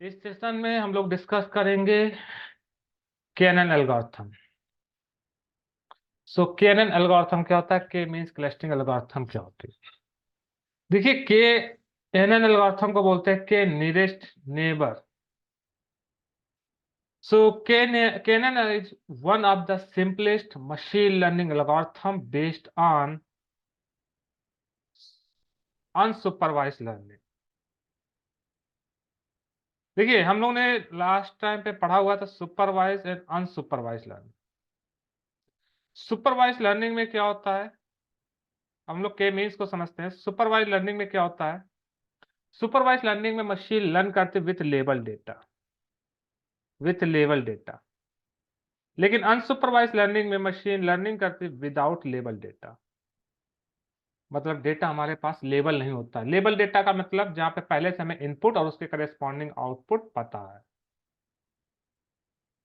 इस सेशन में हम लोग डिस्कस करेंगे केएनएन एल्गोरिथम। सो केएनएन एल्गोरिथम क्या होता है? के मींस क्लस्टरिंग एल्गोरिथम क्या होती है? देखिए, केएनएन एल्गोरिथम को बोलते हैं के nearest neighbour. So KNN is one of the simplest machine learning algorithm based on unsupervised learning. देखिए, हम लोग ने लास्ट टाइम पे पढ़ा हुआ था supervise and unsupervised learning. Supervised learning में क्या होता है? हम लोग के मीन्स को समझते हैं। सुपरवाइज्ड लर्निंग में क्या होता है? सुपरवाइज्ड लर्निंग में मशीन लर्न करते विथ लेबल डेटा। लेकिन अनसुपरवाइज्ड लर्निंग में मशीन लर्निंग करती विदाउट लेबल डेटा। मतलब डेटा हमारे पास लेबल नहीं होता। लेबल डेटा का मतलब जहां पे पहले से हमें इनपुट और उसके करेस्पॉन्डिंग आउटपुट पता है।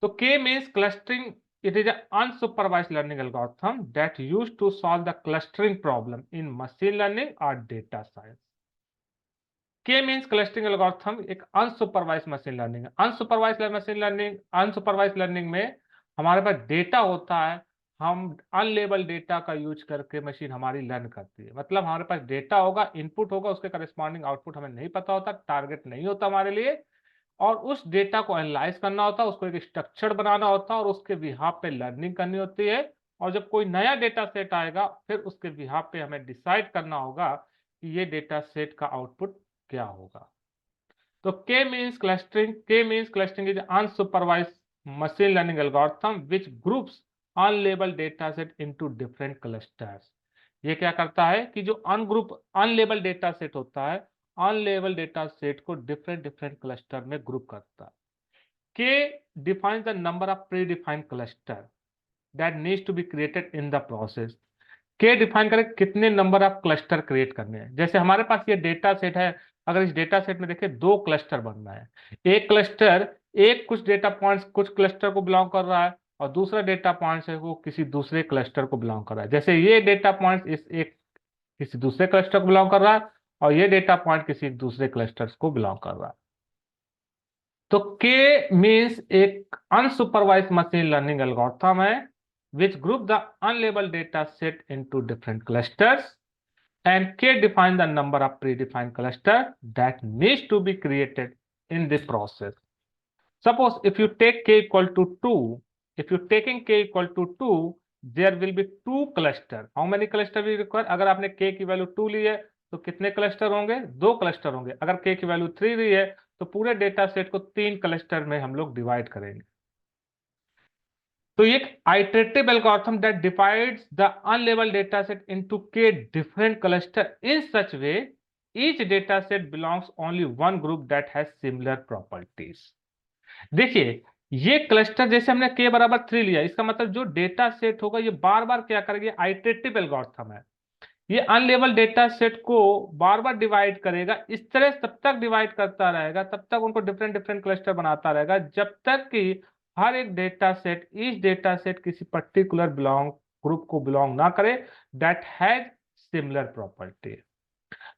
तो K means clustering. It is unsupervised learning algorithm that used to solve the clustering problem in machine learning और data science. K means clustering algorithm एक अनसुपरवाइज्ड मशीन लर्निंग है। अनसुपरवाइज्ड लर्निंग में हमारे पास data होता है। हम अनलेबल डेटा का यूज करके मशीन हमारी लर्न करती है। मतलब हमारे पास डेटा होगा, इनपुट होगा, उसके करस्पॉन्डिंग आउटपुट हमें नहीं पता होता, टारगेट नहीं होता हमारे लिए। और उस डेटा को एनालाइज करना होता है, उसको एक स्ट्रक्चर बनाना होता है और उसके बिहाफ पे लर्निंग करनी होती है। और जब कोई नया डेटा सेट आएगा, फिर उसके बिहाफ पे हमें डिसाइड करना होगा कि ये डेटा सेट का आउटपुट क्या होगा। तो के means clustering is unsupervised machine learning algorithm which groups unlabelled data set into different clusters. ये क्या करता है कि जो अनलेबल डेटा सेट होता है, अनलेबल डेटा सेट को डिफरेंट डिफरेंट क्लस्टर में ग्रुप करता है। K defines the number of pre defined cluster that needs to be created in the process. K define करें कितने नंबर ऑफ क्लस्टर क्रिएट करने हैं। जैसे हमारे पास ये डेटा सेट है, अगर इस डेटा सेट में देखिए दो क्लस्टर बनना है। एक क्लस्टर एक कुछ डेटा पॉइंट्स कुछ क्लस्टर को बिलोंग कर रहा है और दूसरा डेटा पॉइंट्स है वो किसी दूसरे क्लस्टर को बिलोंग कर रहा है। जैसे ये डेटा पॉइंट्स इस एक किसी दूसरे क्लस्टर को बिलोंग कर रहा है और ये डेटा पॉइंट किसी दूसरे क्लस्टर को बिलोंग कर रहा है। तो के मीन्स एक अनसुपरवाइज्ड मशीन लर्निंग एल्गोरिथम है which group the unlabeled data set into different clusters, and K define the number of predefined cluster that needs to be created in this process. Suppose if you take K equal to 2, if you taking K equal to 2, there will be two cluster. How many cluster we require? अगर आपने K की value 2 ली है तो कितने cluster होंगे? दो cluster होंगे। अगर K की वैल्यू 3 ली है तो पूरे डेटा सेट को तीन क्लस्टर में हम लोग डिवाइड करेंगे। तो एक iterative algorithm that divides the unlabeled data set into k different cluster in such way each data set belongs only one group that has similar properties। देखिए, ये क्लस्टर जैसे हमने k बराबर 3 लिया, इसका मतलब जो डेटा सेट होगा ये बार बार क्या करेगा? आइटरेटिव एल्गोरिथम है। ये अनलेबल डेटा सेट को बार बार डिवाइड करेगा। इस तरह तब तक डिवाइड करता रहेगा, तब तक उनको डिफरेंट डिफरेंट क्लस्टर बनाता रहेगा जब तक कि हर एक डेटा सेट इस डेटा सेट किसी पर्टिकुलर ग्रुप को बिलोंग ना करे that has similar property.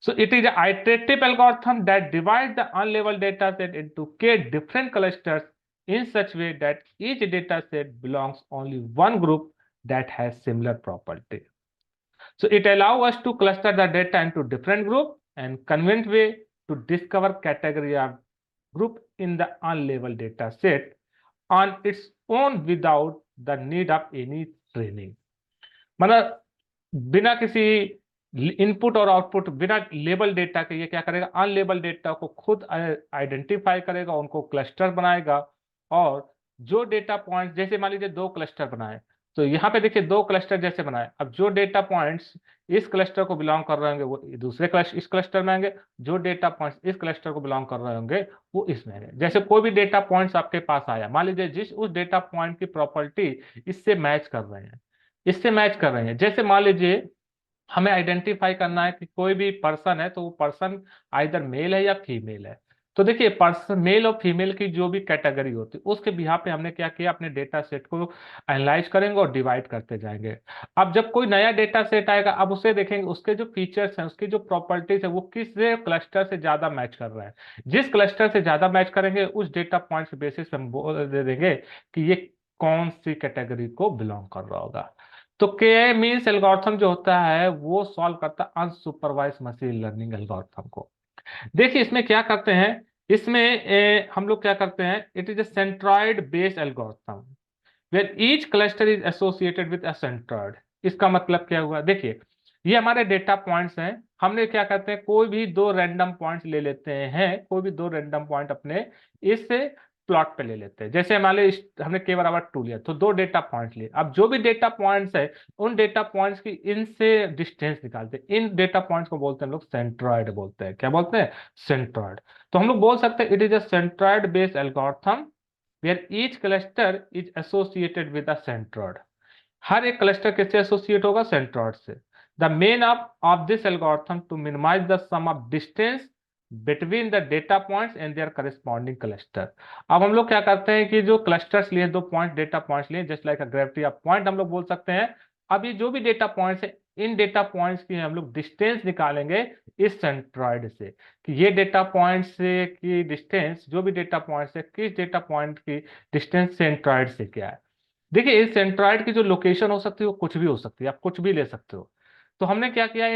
So it is an iterative algorithm that divides the unlabeled data set into k different clusters in such way that each data set belongs only one group that has similar property. So it allows us to cluster the data into different group and convenient way to discover category of group in the unlabeled data set on its own without the need of any training। मतलब बिना किसी input और output, बिना label data के ये क्या करेगा? Unlabelled data को खुद आइडेंटिफाई करेगा, उनको क्लस्टर बनाएगा। और जो डेटा पॉइंट, जैसे मान लीजिए दो क्लस्टर बनाए, तो यहाँ पे देखिए दो क्लस्टर जैसे बनाए। अब जो डेटा पॉइंट्स इस क्लस्टर को बिलोंग कर रहे होंगे वो दूसरे क्लस्टर इस क्लस्टर में आएंगे, जो डेटा पॉइंट्स इस क्लस्टर को बिलोंग कर रहे होंगे वो इसमें आएंगे। जैसे कोई भी डेटा पॉइंट्स आपके पास आया, मान लीजिए जिस उस डेटा पॉइंट की प्रॉपर्टी इससे मैच कर रहे हैं, जैसे मान लीजिए हमें आइडेंटिफाई करना है कि कोई भी पर्सन है तो वो पर्सन आइदर मेल है या फीमेल है। तो देखिए पर्सन मेल और फीमेल की जो भी कैटेगरी होती है उसके बिहाफ पे हमने क्या किया, अपने डेटा सेट को एनालाइज करेंगे और डिवाइड करते जाएंगे। अब जब कोई नया डेटा सेट आएगा, अब उसे देखेंगे उसके जो फीचर्स हैं, उसकी जो प्रॉपर्टीज है, वो किस क्लस्टर से ज्यादा मैच कर रहा है। जिस क्लस्टर से ज्यादा मैच करेंगे उस डेटा पॉइंट के बेसिस पे हम बोल दे देंगे कि ये कौन सी कैटेगरी को बिलोंग कर रहा होगा। तो के मीन्स एल्गोरिथम जो होता है वो सॉल्व करता है अनसुपरवाइज मशीन लर्निंग एल्गोरिथम को। देखिए इसमें क्या करते हैं, इसमें हम लोग क्या करते हैं, it is a centroid based algorithm where each cluster is associated with a centroid. इसका मतलब क्या हुआ, देखिए ये हमारे डेटा पॉइंट्स हैं। हमने क्या करते हैं, कोई भी दो रैंडम पॉइंट्स ले लेते हैं, कोई भी दो रैंडम पॉइंट अपने इस प्लॉट पे ले लेते हैं। जैसे हमारे हमने के बराबर 2 लिया तो दो डेटा पॉइंट्स लिए। अब जो भी डेटा पॉइंट्स है उन डेटा पॉइंट्स की इनसे डिस्टेंस निकालते हैं। इन डेटा पॉइंट्स को बोलते हैं हम लोग सेंट्रॉइड बोलते हैं। क्या बोलते हैं, सेंट्रॉइड। तो हम लोग बोल सकते हैं it is a centroid based algorithm where each cluster is associated with a centroid. हर एक क्लस्टर किससे एसोसिएट होगा, सेंट्रॉइड से। The main of this algorithm to minimise the sum of distance between the data points and their corresponding cluster. अब हम लोग क्या करते हैं कि जो क्लस्टर्स लिए, दो पॉइंट डेटा पॉइंट्स लिए, just like a gravity of point हम लोग बोल सकते हैं। अब ये जो भी डेटा पॉइंट्स है, इन डेटा पॉइंट्स की हम लोग डिस्टेंस निकालेंगे इस सेंट्रॉइड से, कि ये डेटा पॉइंट से की डिस्टेंस, जो भी डेटा पॉइंट से किस डेटा पॉइंट की डिस्टेंस सेंट्रॉइड से क्या है। देखिए इस सेंट्रॉइड की जो लोकेशन हो सकती है वो कुछ भी हो सकती है, आप कुछ भी ले सकते हो। तो हमने क्या किया,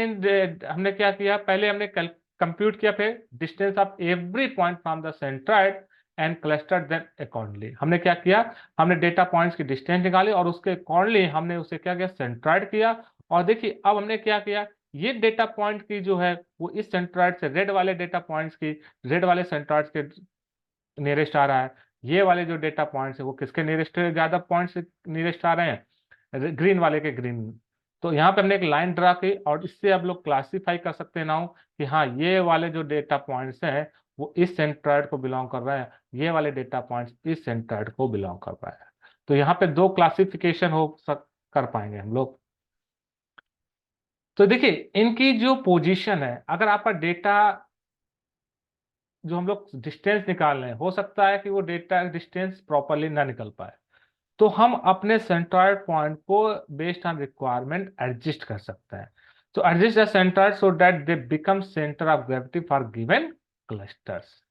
हमने क्या किया, पहले हमने कंप्यूट किया, फिर distance of every point from the centroid and cluster then accordingly. हमने क्या किया, हमने डेटा पॉइंट्स की डिस्टेंस निकाली और उसके अकॉर्डिंगली हमने उसे क्या किया, सेंट्रॉइड किया। और देखिए अब हमने क्या किया, ये डेटा पॉइंट की जो है वो इस सेंट्रॉइड से, रेड वाले डेटा पॉइंट्स की, रेड वाले सेंट्रॉइड के नियरेस्ट आ रहा है। ये वाले जो डेटा पॉइंट्स है वो किसके नियरेस्ट, ज्यादा पॉइंट्स नियरेस्ट आ रहे हैं, ग्रीन वाले के ग्रीन। तो यहाँ पे हमने एक लाइन ड्रा की और इससे अब लोग क्लासिफाई कर सकते हैं नाउ कि हाँ ये वाले जो डेटा पॉइंट्स हैं वो इस सेंट्रॉइड को बिलोंग कर रहे हैं, ये वाले डेटा पॉइंट्स इस सेंट्रॉइड को बिलोंग कर रहे हैं। तो यहाँ पे दो क्लासिफिकेशन कर पाएंगे हम लोग। तो देखिए इनकी जो पोजीशन है, अगर आपका डेटा जो हम लोग डिस्टेंस निकाल रहे हैं, हो सकता है कि वो डेटा डिस्टेंस प्रॉपरली ना निकल पाए, तो हम अपने सेंट्रॉइड पॉइंट को बेस्ड ऑन रिक्वायरमेंट एडजस्ट कर सकते हैं। तो adjust the centroid so that they become centre of gravity for given clusters.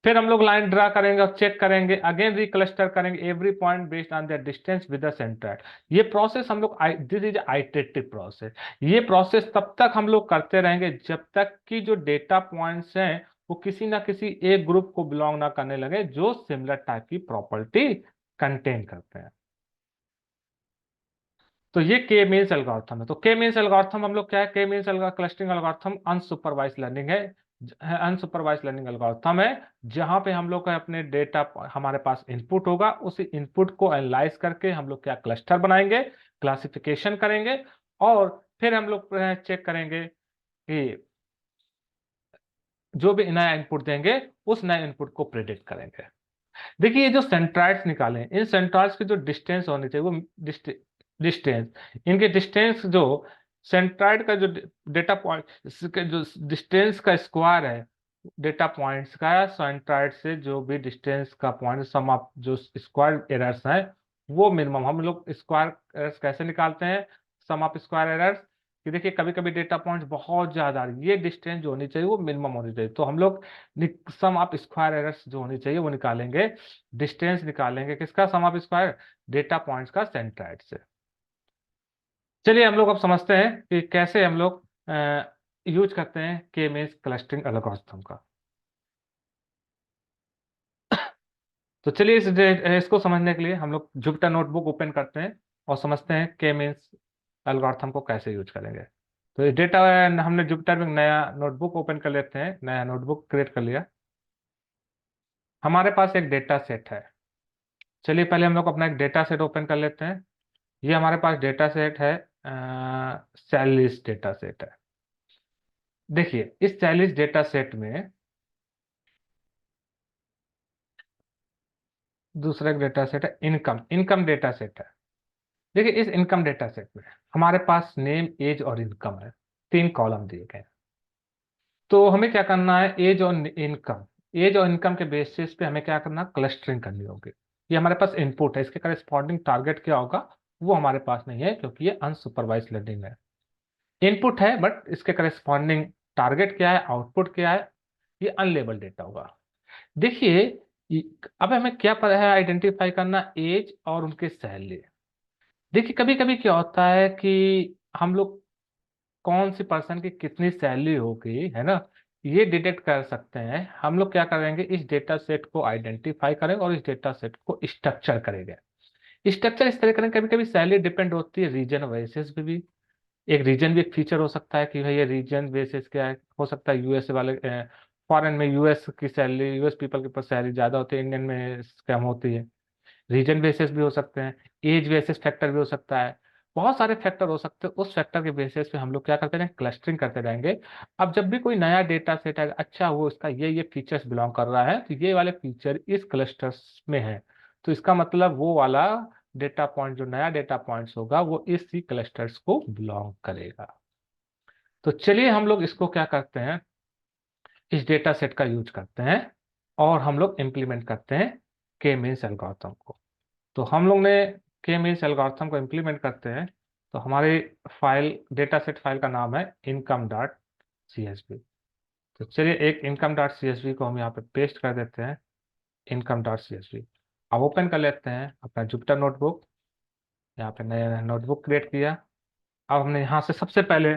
फिर हम लोग लाइन ड्रा करेंगे और चेक करेंगे, अगेन रिक्लस्टर करेंगे every point based on their distance with the centroid. ये प्रोसेस हम लोग, दिस इज आइटरेटिव प्रोसेस। ये प्रोसेस तब तक हम लोग करते रहेंगे जब तक कि जो डेटा पॉइंट्स हैं वो किसी ना किसी एक ग्रुप को बिलोंग ना करने लगे जो सिमिलर टाइप की प्रॉपर्टी कंटेन करते हैं। तो ये के मीन्स एल्गोरिथम है। तो के मीन्स एल्गोरिथम हम लोग क्या है, K means clustering algorithm unsupervise learning है। अनसुपरवाइज लर्निंग एल्गोरिथम है जहां पे हम लोग का अपने डेटा, हमारे पास इनपुट होगा, उस इनपुट को एनालाइज करके हम लोग क्या क्लस्टर बनाएंगे, क्लासिफिकेशन करेंगे और फिर हम लोग चेक करेंगे कि जो भी नया इनपुट देंगे उस नए इनपुट को प्रिडिक्ट करेंगे। देखिए ये जो सेंट्रॉइड्स निकाले, इन सेंट्रॉइड्स की जो डिस्टेंस होनी चाहिए वो डिस्टेंस, इनके डिस्टेंस जो सेंट्रॉइड का जो डेटा पॉइंट का जो डिस्टेंस का स्क्वायर है, डेटा पॉइंट्स का सेंट्रॉइड से जो भी डिस्टेंस का पॉइंट, सम ऑफ जो स्क्वायर एरर्स हैं वो मिनिमम। हम लोग स्क्वायर एरर्स कैसे निकालते हैं, सम ऑफ स्क्वायर एरर्स, कि देखिए कभी कभी डेटा पॉइंट्स बहुत ज्यादा, ये डिस्टेंस जो होनी चाहिए वो मिनिमम होनी चाहिए। तो हम लोग सम ऑफ स्क्वायर एरर्स जो होनी चाहिए वो निकालेंगे, डिस्टेंस निकालेंगे किसका, सम ऑफ स्क्वायर डेटा पॉइंट्स का सेंट्रॉइड से। चलिए हम लोग अब समझते हैं कि कैसे हम लोग यूज करते हैं के मींस क्लस्टरिंग एल्गोरिथम का। तो चलिए इसको समझने के लिए हम लोग जुपिटर नोटबुक ओपन करते हैं और समझते हैं के मींस एल्गोरिथम को कैसे यूज करेंगे। तो ये डेटा, हमने जुपिटर में नया नोटबुक ओपन कर लेते हैं, नया नोटबुक क्रिएट कर लिया। हमारे पास एक डेटा सेट है। चलिए पहले हम लोग अपना एक डेटा सेट ओपन कर लेते हैं। ये हमारे पास डेटा सेट है, सैलरीज डेटा सेट है। देखिए इस सैलरीज डेटा सेट में दूसरा एक डेटा सेट है इनकम, इनकम डेटा सेट है। देखिए इस इनकम डेटा सेट में हमारे पास नेम, एज और इनकम है, तीन कॉलम दिए गए हैं। तो हमें क्या करना है, एज और इनकम, एज और इनकम के बेसिस पे हमें क्या करना, क्लस्टरिंग करनी होगी। ये हमारे पास इनपुट है, इसके करस्पॉन्डिंग टारगेट क्या होगा वो हमारे पास नहीं है, क्योंकि ये अनसुपरवाइज लर्निंग है। इनपुट है बट इसके करस्पॉन्डिंग टारगेट क्या है, आउटपुट क्या है, ये अनलेबल डेटा होगा। देखिए, अब हमें क्या पता है आइडेंटिफाई करना, एज और उनके सैलरी। देखिए कभी कभी क्या होता है कि हम लोग कौन सी पर्सन की कितनी सैलरी होगी, है ना, ये डिटेक्ट कर सकते हैं। हम लोग क्या करेंगे, इस डेटा सेट को आइडेंटिफाई करेंगे और इस डेटा सेट को स्ट्रक्चर करेंगे। स्ट्रक्चर इस तरह करेंगे, कभी कभी सैलरी डिपेंड होती है रीजन बेसिस पे भी। एक रीजन भी एक फीचर हो सकता है कि भाई ये रीजन बेसिस क्या है, हो सकता है यूएस वाले, फॉरेन में यूएस की सैलरी, यूएस पीपल के पास सैलरी ज़्यादा होती है, इंडियन में कम होती है। रीजन बेसिस भी हो सकते हैं, एज बेसिस फैक्टर भी हो सकता है, बहुत सारे फैक्टर हो सकते हैं। उस फैक्टर के बेसिस पे हम लोग क्या करते हैं, क्लस्टरिंग करते रहेंगे। अब जब भी कोई नया डेटा सेट है, अच्छा वो इसका ये फीचर्स बिलोंग कर रहा है, तो ये वाले फीचर इस क्लस्टर्स में है, तो इसका मतलब वो वाला डेटा पॉइंट, जो नया डेटा पॉइंट्स होगा, वो इसी क्लस्टर्स को बिलोंग करेगा। तो चलिए हम लोग इसको क्या करते हैं, इस डेटा सेट का यूज करते हैं और हम लोग इम्प्लीमेंट करते हैं के मीन्स एल्गोरिथम को। तो हम लोग ने के मीन्स एल्गोरिथम को इम्प्लीमेंट करते हैं। तो हमारी फाइल, डेटा सेट फाइल का नाम है income dot C S V. तो चलिए एक income dot C S V को हम यहाँ पे पेस्ट कर देते हैं, income dot C S V. अब ओपन कर लेते हैं अपना जुपिटर नोटबुक। यहाँ पे नया नोटबुक क्रिएट किया। अब हमने यहाँ से सबसे पहले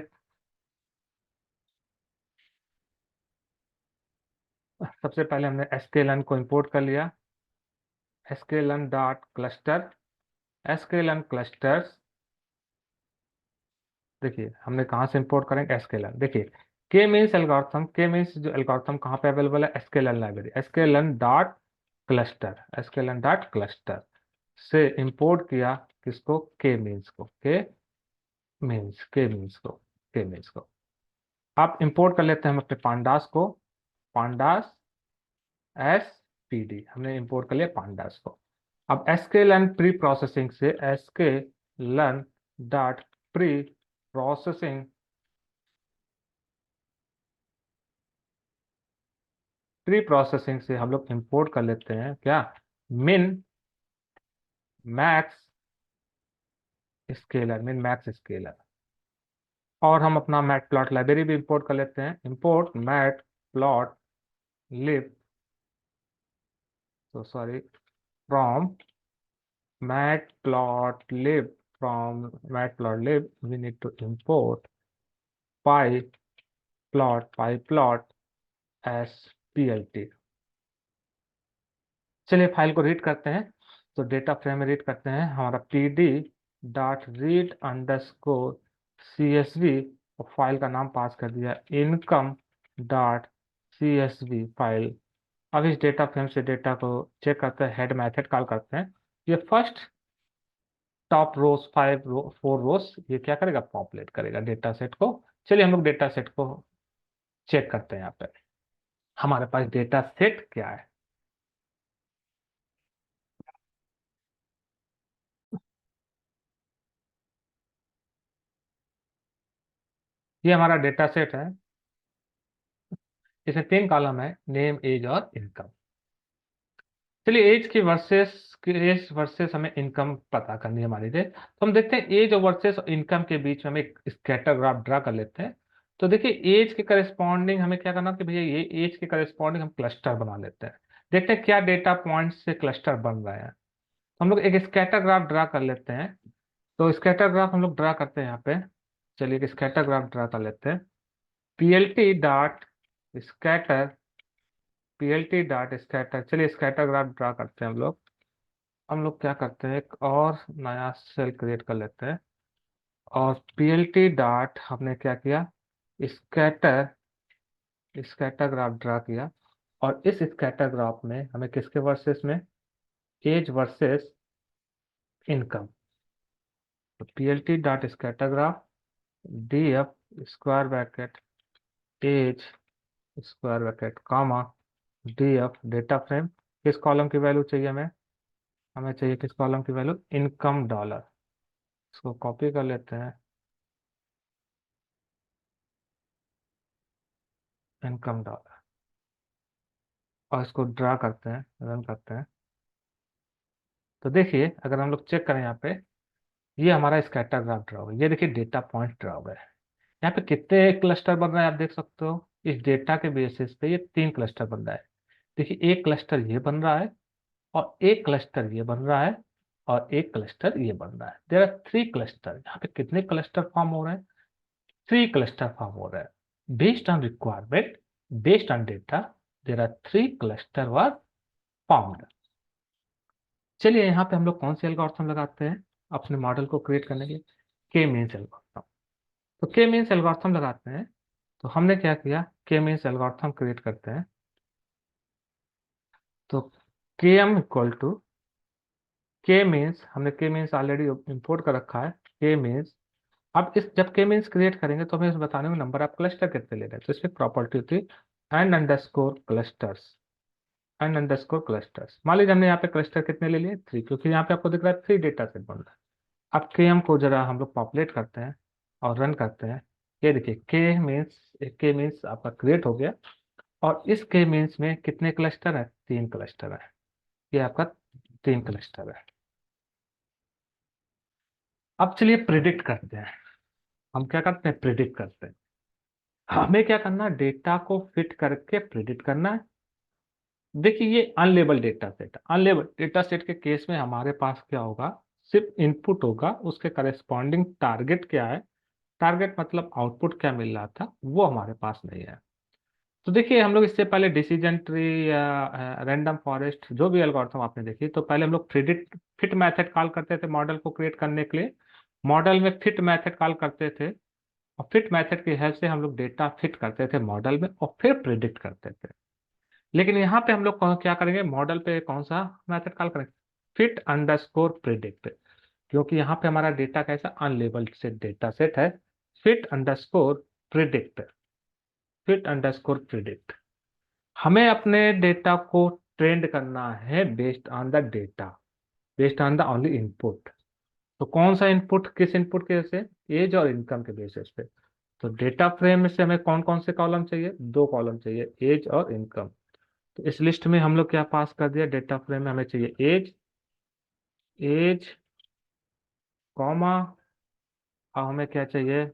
हमने एसकेएलएन को इंपोर्ट कर लिया। Sklearn dot cluster, sklearn clusters. देखिए हमने कहाँ से इंपोर्ट करेंगे, एसकेएलएन। देखिए के मीन्स एल्गोरिथम, के मीन्स जो एल्गोरिथम कहाँ पे अवेलेबल है, sklearn library, sklearn dot cluster, sklearn dot cluster से इंपोर्ट किया। किसको, के मीन्स को, के मीन्स को। आप इंपोर्ट कर लेते हैं हम अपने पांडास को, पांडास एस पी डी, हमने इंपोर्ट कर लिया पांडास को। अब एसकेएलएन प्री प्रोसेसिंग से, sklearn dot preprocessing, pre processing से हम लोग इंपोर्ट कर लेते हैं क्या, min max scaler, min max scaler. और हम अपना मैट प्लॉट लाइब्रेरी भी इंपोर्ट कर लेते हैं, इंपोर्ट मैट प्लॉट लिब, तो sorry, from matplotlib, from matplotlib we need to import pi plot S P L T. चलिए file को रीड करते हैं। तो डेटा फ्रेम में रीड करते हैं, हमारा P D dot read underscore C S V, और फाइल का नाम पास कर दिया income dot C S V file. अब इस डेटा फ्रेम से डेटा को चेक करते हैं, हेड मेथड कॉल करते हैं। ये फर्स्ट टॉप रोज, 4 रोज, ये क्या करेगा, पॉपुलेट करेगा डेटा सेट को। चलिए हम लोग डेटा सेट को चेक करते हैं। यहाँ पे हमारे पास डेटा सेट क्या है, ये हमारा डेटा सेट है। इसमें 3 कॉलम है, नेम एज और इनकम। चलिए एज वर्सेस हमें इनकम पता करनी है हमारी लिए, तो हम देखते हैं एज और वर्सेस इनकम के बीच में हम एक स्कैटर ग्राफ ड्रा कर लेते हैं। तो देखिए एज के करस्पॉन्डिंग हमें क्या करना कि भैया ये एज के करस्पॉन्डिंग हम क्लस्टर बना लेते हैं। देखते हैं क्या डेटा पॉइंट से क्लस्टर बन रहे हैं। हम लोग एक स्कैटर ग्राफ ड्रा कर लेते हैं। तो स्कैटर ग्राफ हम लोग ड्रा करते हैं यहाँ पे। चलिए एक स्कैटर ग्राफ ड्रा कर लेते हैं, PLT dot scatter, PLT dot scatter. चलिए स्कैटर ग्राफ ड्रा करते हैं हम लोग। हम लोग क्या करते हैं, एक और नया सेल क्रिएट कर लेते हैं, और पीएलटी डॉट हमने क्या किया, स्कैटर, स्कैटर ग्राफ ड्रा किया। और इस स्कैटर ग्राफ में हमें किसके वर्सेस में, एज वर्सेस इनकम। तो PLT dot scatter graph D F square bracket age square bracket comma D F data frame. किस कॉलम की वैल्यू चाहिए हमें, हमें चाहिए किस कॉलम की वैल्यू, इनकम डॉलर। इसको कॉपी कर लेते हैं, इनकम डॉलर। और इसको ड्रा करते हैं, रन करते हैं। तो देखिए अगर हम लोग चेक करें यहाँ पे, ये हमारा स्कैटर ग्राफ ड्रा हुआ है। ये देखिए डेटा पॉइंट ड्रा हुआ है। यहाँ पे कितने क्लस्टर बन रहे हैं आप देख सकते हो। इस डेटा के बेसिस पे ये 3 क्लस्टर बन रहा है। देखिए एक क्लस्टर ये बन रहा है, और एक क्लस्टर ये बन रहा है, और एक क्लस्टर ये बन रहा है। There are 3 cluster. यहाँ पे कितने क्लस्टर फॉर्म हो रहे हैं? 3 क्लस्टर फॉर्म हो रहा है। Based on requirement, based on data, there are 3 cluster were formed. चलिए यहाँ पे हम लोग कौन सी एल्गोरिथम लगाते हैं अपने मॉडल को क्रिएट करने के लिए? के मीन्स एल्गोरिथम। तो के मीन्स एल्गोरिथम लगाते हैं। तो हमने क्या किया, के मीन्स एल्गोरिथम क्रिएट करते हैं। तो के एम इक्वल टू के मीन्स, हमने के मीन्स ऑलरेडी इंपोर्ट कर रखा है। के मीन्स, अब इस जब के मीन्स क्रिएट करेंगे तो हमें इस बताने में नंबर ऑफ क्लस्टर कितने ले रहे हैं। तो इसमें प्रॉपर्टी होती है and underscore clusters. And underscore clusters, मान लीजिए हमने यहाँ पे क्लस्टर कितने ले लिए? 3, क्योंकि यहाँ पे आपको दिख रहा है 3 डेटा सेट बन रहा है। अब के एम को जरा हम लोग पॉपुलेट करते हैं और रन करते हैं। ये देखिए के मीन्स आपका क्रिएट हो गया, और इस के मीन्स में कितने क्लस्टर है? 3 क्लस्टर है। ये आपका 3 क्लस्टर है। अब चलिए प्रिडिक्ट करते हैं। हम क्या करते हैं? प्रिडिक्ट करते हैं। हमें क्या करना है? डेटा को फिट करके प्रिडिक्ट करना है। देखिए ये unlabel data set, unlabel data set के केस में हमारे पास क्या होगा? सिर्फ इनपुट होगा, उसके करस्पॉन्डिंग टारगेट क्या है, टारगेट मतलब आउटपुट क्या मिल रहा था, वो हमारे पास नहीं है। तो देखिए हम लोग इससे पहले डिसीजन ट्री या रैंडम फॉरेस्ट जो भी एल्गोरिथम आपने देखी, तो पहले हम लोग प्रिडिक्ट फिट मेथड कॉल करते थे मॉडल को क्रिएट करने के लिए। मॉडल में फिट मेथड कॉल करते थे, और फिट मेथड की हेल्प से हम लोग डेटा फिट करते थे मॉडल में, और फिर प्रिडिक्ट करते थे। लेकिन यहाँ पे हम लोग क्या करेंगे? मॉडल पे कौन सा मेथड कॉल करेंगे? फिट अंडरस्कोर प्रिडिक्ट, क्योंकि यहाँ पे हमारा डेटा कैसा अनलेबल्ड से डेटा सेट है। Fit underscore predict, fit underscore predict. हमें अपने डेटा को ट्रेंड करना है based on the data, based on the only input. तो कौन सा इनपुट, किस इनपुट के से? एज और इनकम के बेसिस पे। तो डेटा फ्रेम में से हमें कौन कौन से कॉलम चाहिए? 2 कॉलम चाहिए, एज और इनकम। तो इस लिस्ट में हम लोग क्या पास कर दिया? डेटा फ्रेम में हमें चाहिए एज, एज कॉमा, और हमें क्या चाहिए?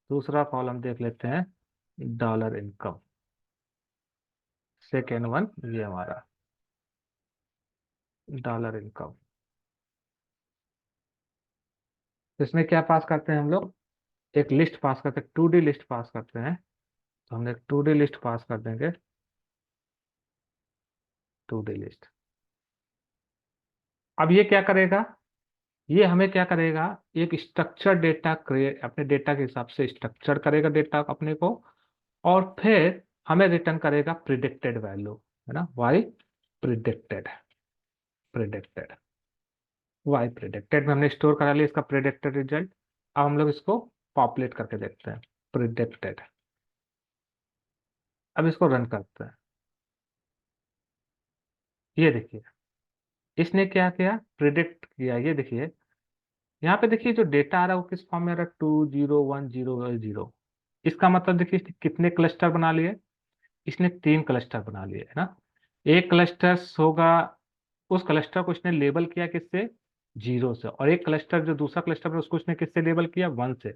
दूसरा कॉलम देख लेते हैं, डॉलर इनकम। सेकेंड वन ये हमारा डॉलर इनकम। इसमें क्या पास करते हैं हम लोग? एक लिस्ट पास करते हैं, 2D लिस्ट पास करते हैं। तो हम एक 2D लिस्ट पास कर देंगे, 2D लिस्ट। अब ये क्या करेगा? ये हमें क्या करेगा? एक स्ट्रक्चर डेटा क्रिएट, अपने डेटा के हिसाब से स्ट्रक्चर करेगा डेटा अपने को, और फिर हमें रिटर्न करेगा प्रिडिक्टेड वैल्यू, है ना? Y predicted, predicted Y predicted में हमने स्टोर करा लिया इसका प्रिडिक्टेड रिजल्ट। अब हम लोग इसको पॉपुलेट करके देखते हैं, प्रिडिक्टेड। अब इसको रन करते हैं। ये देखिए इसने क्या किया? प्रिडिक्ट किया। ये देखिए यहाँ पे देखिए जो डेटा आ रहा है वो किस फॉर्म में आ रहा है? 2 0 1 0 0। इसका मतलब देखिए इसने कितने क्लस्टर बना लिए? इसने 3 क्लस्टर बना लिए, है ना? एक क्लस्टर होगा, उस क्लस्टर को इसने लेबल किया किससे? 0 से। और एक क्लस्टर जो दूसरा क्लस्टर है उसको इसने किससे लेबल किया? 1 से।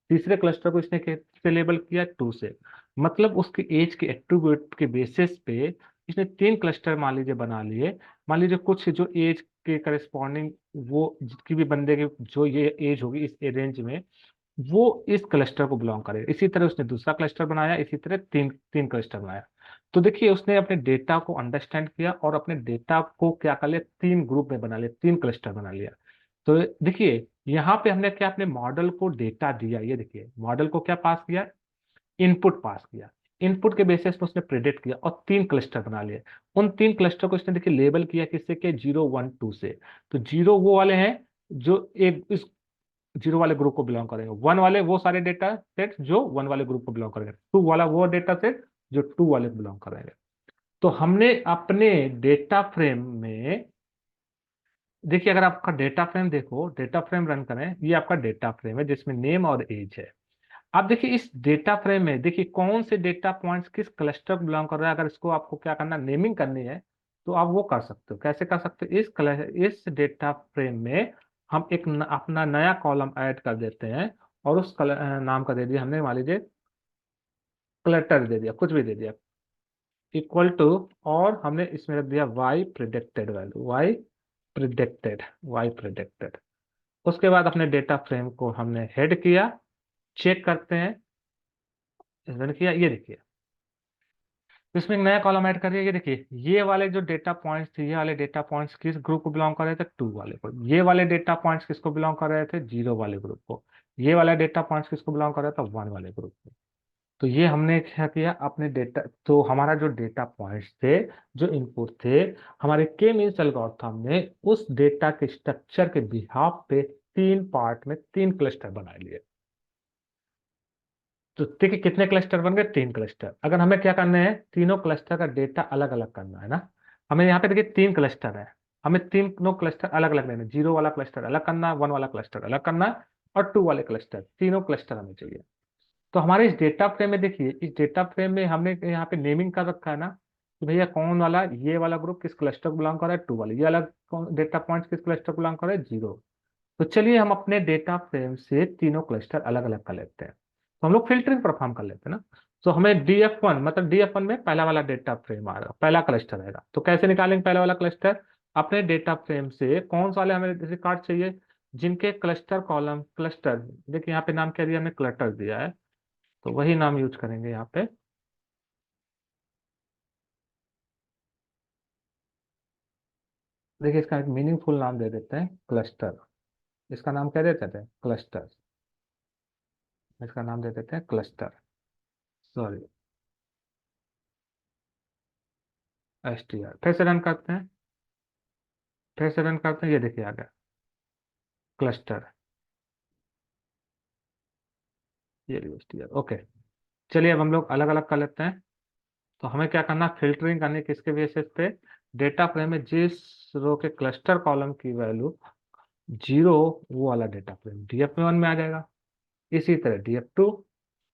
तीसरे क्लस्टर को इसने किससे लेबल किया? 2 से। मतलब उसके एज के एट्रीब्यूट के बेसिस पे इसने 3 क्लस्टर मान लीजिए बना लिए। मान लीजिए कुछ जो एज के करस्पॉन्डिंग, वो जितनी भी बंदे की जो ये एज होगी इस रेंज में, वो इस क्लस्टर को बिलोंग करेगा। इसी तरह उसने दूसरा क्लस्टर बनाया, इसी तरह तीन तीन क्लस्टर बनाया। तो देखिए उसने अपने डेटा को अंडरस्टैंड किया और अपने डेटा को क्या कर लिया? 3 ग्रुप में बना लिया, 3 क्लस्टर बना लिया। तो देखिए यहाँ पे हमने क्या, अपने मॉडल को डेटा दिया। ये देखिए मॉडल को क्या पास किया? इनपुट पास किया। इनपुट के बेसिस पे उसने प्रिडिक्ट किया और 3 क्लस्टर बना लिए। उन 3 क्लस्टर को इसने देखिए लेबल किया किससे के? 0 1 2 से। तो 0 वो वाले हैं जो एक इस 0 वाले ग्रुप को बिलोंग करेंगे, 1 वाले वो सारे डेटा सेट जो 1 वाले ग्रुप को बिलोंग करेंगे, 2 वाला वो डेटा सेट जो 2 वाले को बिलोंग करेंगे। तो हमने अपने डेटा फ्रेम में देखिए, अगर आपका डेटा फ्रेम देखो, डेटा फ्रेम रन करें, ये आपका डेटा फ्रेम है जिसमें नेम और एज है। अब देखिए इस डेटा फ्रेम में देखिए कौन से डेटा पॉइंट्स किस क्लस्टर को बिलोंग कर रहा है। अगर इसको आपको क्या करना, नेमिंग करनी है, तो आप वो कर सकते हो। कैसे कर सकते हो, इस डेटा फ्रेम में हम एक अपना नया कॉलम ऐड कर देते हैं, और उस नाम का दे दिया हमने, मान लीजिए क्लटर दे दिया, कुछ भी दे दिया, इक्वल टू, और हमने इसमें रख दिया Y predicted value, Y predicted. उसके बाद अपने डेटा फ्रेम को हमने हेड किया, चेक करते हैं, मैंने किया, ये देखिए तो इसमें एक नया कॉलम ऐड करिए। ये देखिए ये वाले जो डेटा पॉइंट्स थे, ये वाले डेटा पॉइंट्स किस ग्रुप को बिलोंग कर रहे थे, 2 वाले को। ये वाले डेटा पॉइंट्स किसको बिलोंग कर रहे थे, 0 वाले ग्रुप को। ये वाला डेटा पॉइंट्स किसको बिलोंग कर रहा था, 1 वाले ग्रुप को। तो ये हमने क्या किया, अपने डेटा, तो हमारा जो डेटा पॉइंट्स थे, जो इनपुट थे, हमारे के मींस एल्गोरिथम ने उस डेटा के स्ट्रक्चर के बिहाफ पे 3 पार्ट में 3 क्लस्टर बना लिए। तो देखिए कितने क्लस्टर बन गए, 3 क्लस्टर। अगर हमें क्या करना है, तीनों क्लस्टर का डेटा अलग अलग करना है ना। हमें यहाँ पे देखिए 3 क्लस्टर है, हमें तीनों क्लस्टर अलग अलग लेना है। 0 वाला क्लस्टर अलग करना है, 1 वाला क्लस्टर अलग करना है, और 2 वाले क्लस्टर, तीनों क्लस्टर हमें चाहिए। तो हमारे इस डेटा फ्रेम में देखिए, इस डेटा फ्रेम में हमने यहाँ पे नेमिंग कर रखा है ना, कि भैया कौन वाला, ये वाला ग्रुप किस क्लस्टर को बिलोंग कर रहा है, 2 वाले, ये अलग डेटा पॉइंट किस क्लस्टर को बिलोंग कर रहा है, 0। तो चलिए हम अपने डेटा फ्रेम से तीनों क्लस्टर अलग अलग कर लेते हैं। तो हम लोग फिल्टरिंग परफॉर्म कर लेते हैं ना। तो हमें DF1, मतलब DF1 में पहला वाला डेटा फ्रेम आएगा, पहला क्लस्टर आएगा। तो कैसे निकालेंगे पहला वाला क्लस्टर, अपने डेटा फ्रेम से कौन सा वाले हमें रिकॉर्ड चाहिए, जिनके क्लस्टर कॉलम, क्लस्टर, देखिए यहाँ पे नाम क्या दिया हमने, क्लटर दिया है, तो वही नाम यूज करेंगे यहाँ पे। देखिए इसका एक मीनिंगफुल नाम दे देते हैं, क्लस्टर। इसका नाम क्या देते थे, क्लस्टर। इसका नाम दे देते हैं क्लस्टर, सॉरी, STR। फिर से रन करते हैं, फिर से रन करते हैं, ये देखिए आ गया क्लस्टर, ये STR। ओके, चलिए अब हम लोग अलग अलग कर लेते हैं। तो हमें क्या करना, फिल्टरिंग करनी है किसके बेसिस पे, डेटा फ्रेम में जिस रो के क्लस्टर कॉलम की वैल्यू 0, वो वाला डेटा फ्रेम DF1 में आ जाएगा। इसी तरह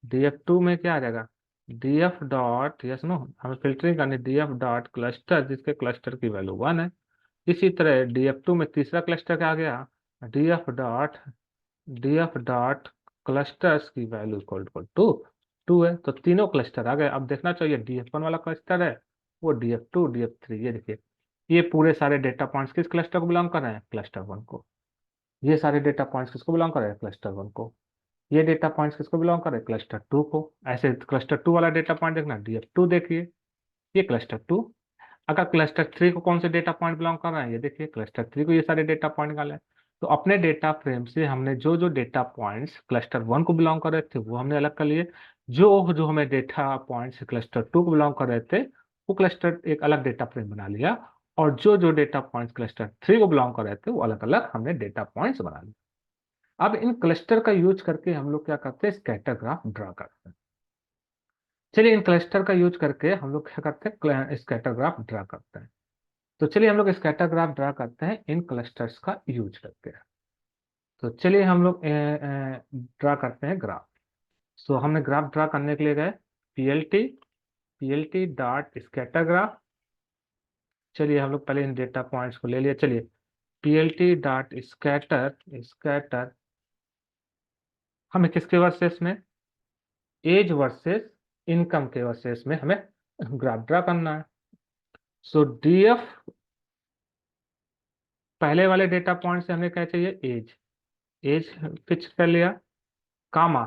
DF2 में क्या आ जाएगा, DF डॉट, यस नो, हमें फिल्टरिंग करनी DF डॉट क्लस्टर जिसके क्लस्टर की वैल्यू 1 है। इसी तरह DF2 में तीसरा क्लस्टर क्या आ गया, DF डॉट क्लस्टर्स की वैल्यू इक्वल टू 2 है। तो तीनों क्लस्टर आ गए। अब देखना चाहिए DF1 वाला क्लस्टर है, वो DF2, DF3, ये देखिए ये पूरे सारे डेटा पॉइंट्स किस क्लस्टर को बिलोंग कर रहे हैं, क्लस्टर 1 को। ये सारे डेटा पॉइंट्स किसको बिलोंग कर रहे हैं, क्लस्टर 1 को। ये डेटा पॉइंट्स किसको बिलोंग कर रहे हैं, क्लस्टर 2 को। ऐसे क्लस्टर 2 वाला डेटा पॉइंट देखना, DF2 देखिए, ये क्लस्टर 2। अगर क्लस्टर 3 को कौन से डेटा पॉइंट बिलोंग कर रहे हैं, ये देखिए क्लस्टर 3 को ये सारे डेटा पॉइंट निकाले हैं। तो अपने डेटा फ्रेम से हमने जो जो डेटा पॉइंट्स क्लस्टर 1 को बिलोंग कर रहे थे वो हमने अलग कर लिए, जो जो हमें डेटा पॉइंट्स क्लस्टर 2 को बिलोंग कर रहे थे वो क्लस्टर एक अलग डेटा फ्रेम बना लिया, और जो जो डेटा पॉइंट्स क्लस्टर 3 को बिलोंग कर रहे थे वो अलग अलग हमने डेटा पॉइंट्स बना लिए। अब इन क्लस्टर का यूज करके हम लोग क्या करते हैं, स्कैटर ग्राफ ड्रा करते हैं। चलिए इन क्लस्टर का यूज करके हम लोग क्या करते हैं, स्कैटर ग्राफ ड्रा करते हैं। तो चलिए हम लोग स्कैटर ग्राफ ड्रा करते हैं इन क्लस्टर्स का यूज करके। तो चलिए हम लोग ड्रा करते हैं ग्राफ। सो हमने ग्राफ ड्रा करने के लिए गए, PLT PLT dot scatter graph. चलिए हम लोग पहले इन डेटा पॉइंट्स को ले लिए। चलिए पीएलटी डॉट स्कैटर स्कैटर, हमें किसके वर्सेस में, एज वर्सेस इनकम के वर्सेस में हमें ग्राफ ड्रा करना है। सो डीएफ, पहले वाले डेटा पॉइंट से हमें क्या चाहिए, एज, एज फिक्स कर लिया, कामा,